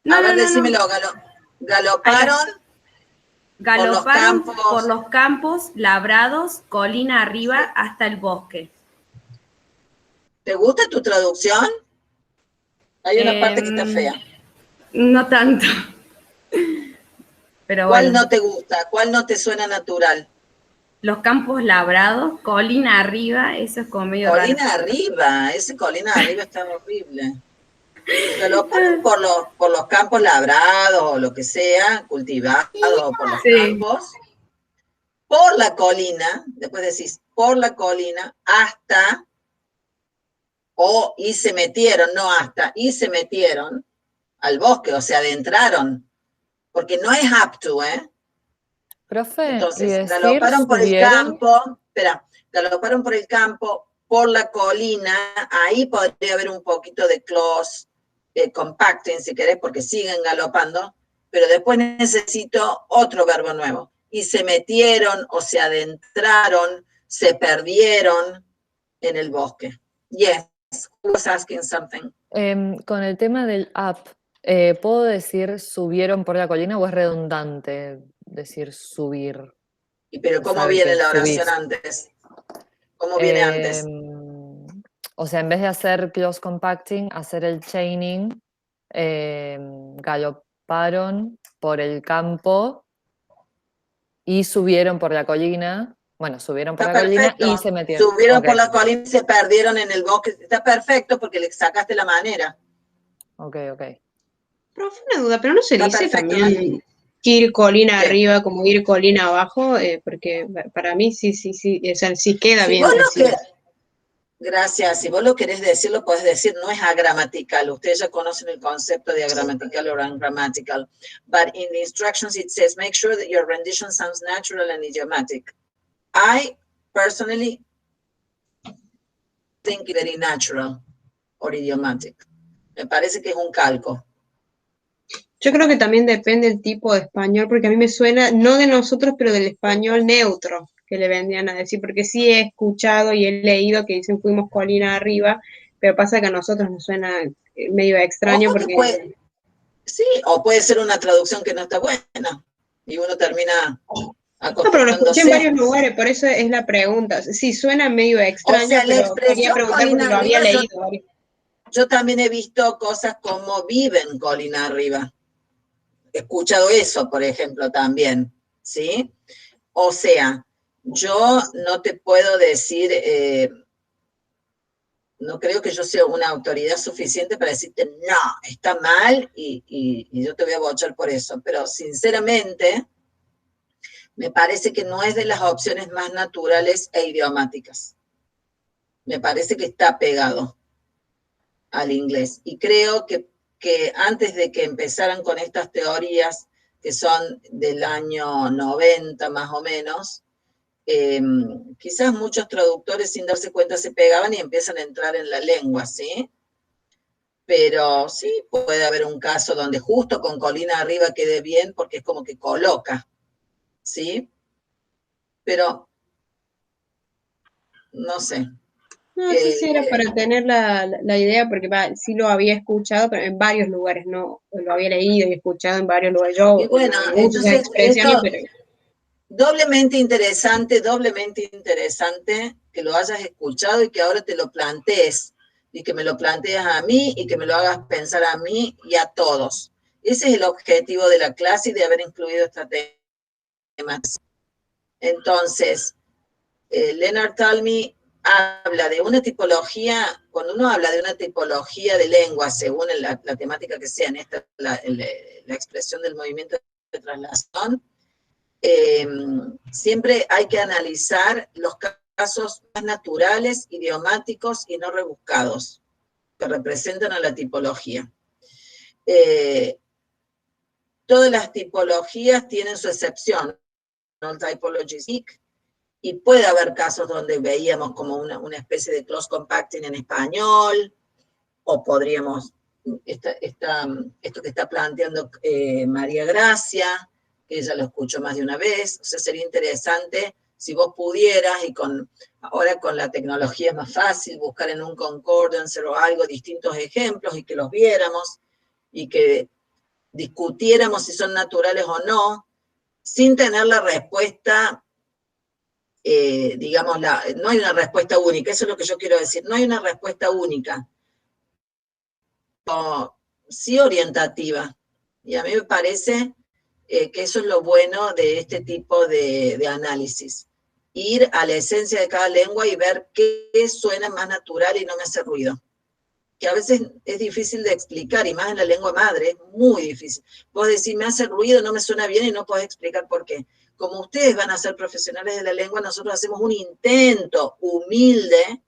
No, a ver, no, decímelo. Galoparon. Galoparon por los campos labrados, colina arriba hasta el bosque. ¿Te gusta tu traducción? Hay una parte que está fea. No tanto. Pero ¿Cuál bueno. no te gusta? ¿Cuál no te suena natural? Los campos labrados, colina arriba, eso es como medio raro. Colina arriba, ese colina arriba está horrible. Galoparon por los campos labrados o lo que sea, cultivados por los campos, por la colina, después decís por la colina, hasta, y se metieron, no hasta, y se metieron al bosque, o sea, adentraron, porque no es up to, Profe, entonces, galoparon por el campo, galoparon por el campo, por la colina, ahí podría haber un poquito de close compacting, si querés, porque siguen galopando, pero después necesito otro verbo nuevo. Y se metieron o se adentraron, se perdieron en el bosque. Yes, who was asking something? Con el tema del up, ¿puedo decir subieron por la colina o es redundante decir subir? Pero ¿cómo viene la oración antes? ¿Cómo viene antes? O sea, en vez de hacer close compacting, hacer el chaining, galoparon por el campo y subieron por la colina. Bueno, subieron por la colina y se metieron. Subieron por la colina y se perdieron en el bosque. Está perfecto porque le sacaste la manera. Ok. Profe, una duda, pero no se dice también ir colina arriba como ir colina abajo, porque para mí sí, o sea, sí queda bien. Gracias, si vos lo querés decir, lo podés decir, no es agramatical. Ustedes ya conocen el concepto de agramatical or ungrammatical. But in the instructions it says, make sure that your rendition sounds natural and idiomatic. I personally think very natural or idiomatic. Me parece que es un calco. Yo creo que también depende del tipo de español, porque a mí me suena, no de nosotros, pero del español neutro, que le vendrían a decir, porque sí he escuchado y he leído que dicen fuimos colina arriba, pero pasa que a nosotros nos suena medio extraño porque... Sí, o puede ser una traducción que no está buena, y uno termina acostumbrándose. No, pero lo escuché en varios lugares, por eso es la pregunta. Sí, suena medio extraño, o sea, pero quería preguntar porque lo había leído. Yo también he visto cosas como viven colina arriba. He escuchado eso, por ejemplo, también, ¿sí? O sea, yo no te puedo decir, no creo que yo sea una autoridad suficiente para decirte, no, está mal y yo te voy a bochar por eso. Pero sinceramente, me parece que no es de las opciones más naturales e idiomáticas. Me parece que está pegado al inglés. Y creo que antes de que empezaran con estas teorías, que son del año 90 más o menos, quizás muchos traductores sin darse cuenta se pegaban y empiezan a entrar en la lengua, ¿sí? Pero sí, puede haber un caso donde justo con colina arriba quede bien porque es como que coloca, ¿sí? Pero, no sé. No, sí era para tener la idea, porque sí lo había escuchado, pero en varios lugares, no lo había leído y escuchado en varios lugares. Yo, y bueno, entonces, doblemente interesante que lo hayas escuchado y que ahora te lo plantees, y que me lo plantees a mí y que me lo hagas pensar a mí y a todos. Ese es el objetivo de la clase y de haber incluido esta tema. Entonces, Leonard Talmy habla de una tipología, cuando uno habla de una tipología de lengua, según la temática que sea, en esta, la expresión del movimiento de traslación, siempre hay que analizar los casos más naturales, idiomáticos y no rebuscados, que representan a la tipología. todas las tipologías tienen su excepción, ¿no? Typologies, y puede haber casos donde veíamos como una especie de close compacting en español, o podríamos, esto que está planteando María Gracia, que ella lo escuchó más de una vez, o sea, sería interesante si vos pudieras, y ahora con la tecnología es más fácil, buscar en un concordance o algo distintos ejemplos y que los viéramos, y que discutiéramos si son naturales o no, sin tener la respuesta, digamos, no hay una respuesta única, eso es lo que yo quiero decir, no hay una respuesta única, o sí orientativa, y a mí me parece que eso es lo bueno de este tipo de análisis, ir a la esencia de cada lengua y ver qué suena más natural y no me hace ruido, que a veces es difícil de explicar, y más en la lengua madre, es muy difícil. Vos decís, me hace ruido, no me suena bien, y no podés explicar por qué. Como ustedes van a ser profesionales de la lengua, nosotros hacemos un intento humilde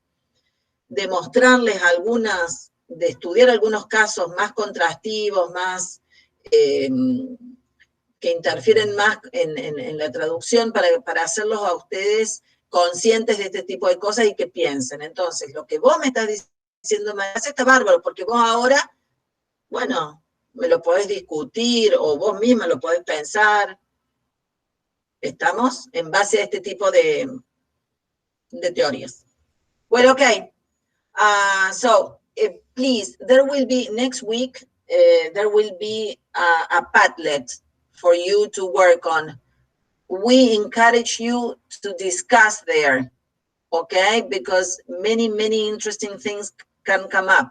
de mostrarles de estudiar algunos casos más contrastivos, más que interfieren más en la traducción para hacerlos a ustedes conscientes de este tipo de cosas y que piensen. Entonces, lo que vos me estás diciendo, está bárbaro, porque vos ahora, bueno, me lo podés discutir, o vos misma lo podés pensar. ¿Estamos? En base a este tipo de teorías. Well, okay. So, please, there will be, next week, there will be a Padlet for you to work on. We encourage you to discuss there, okay? Because many, many interesting things can come up.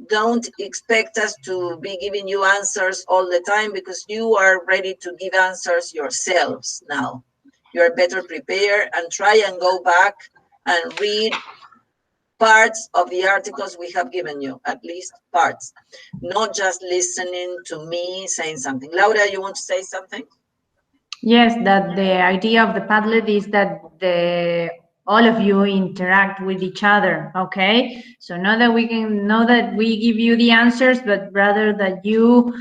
Don't expect us to be giving you answers all the time, because you are ready to give answers yourselves now. You are better prepared, and try and go back and read parts of the articles we have given you, at least parts, not just listening to me saying something. Laura, you want to say something? Yes, that the idea of the Padlet is that all of you interact with each other, okay? So not that we give you the answers, but rather that you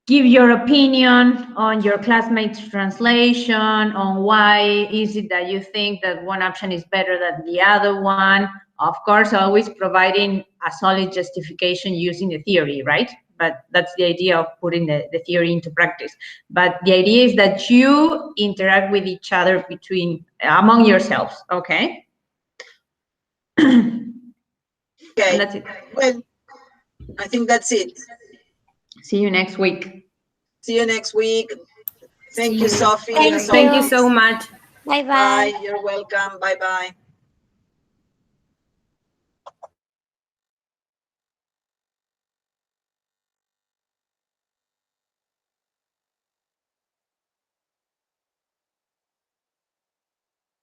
give your opinion on your classmates' translation, on why is it that you think that one option is better than the other one. Of course, always providing a solid justification using the theory, right? But that's the idea of putting the theory into practice. But the idea is that you interact with each other among yourselves, okay? Okay. And that's it. Well, I think that's it. See you next week. See you next week. Thank you, Sophie. Thank Thank you you so much. Bye-bye. Bye. You're welcome. Bye-bye.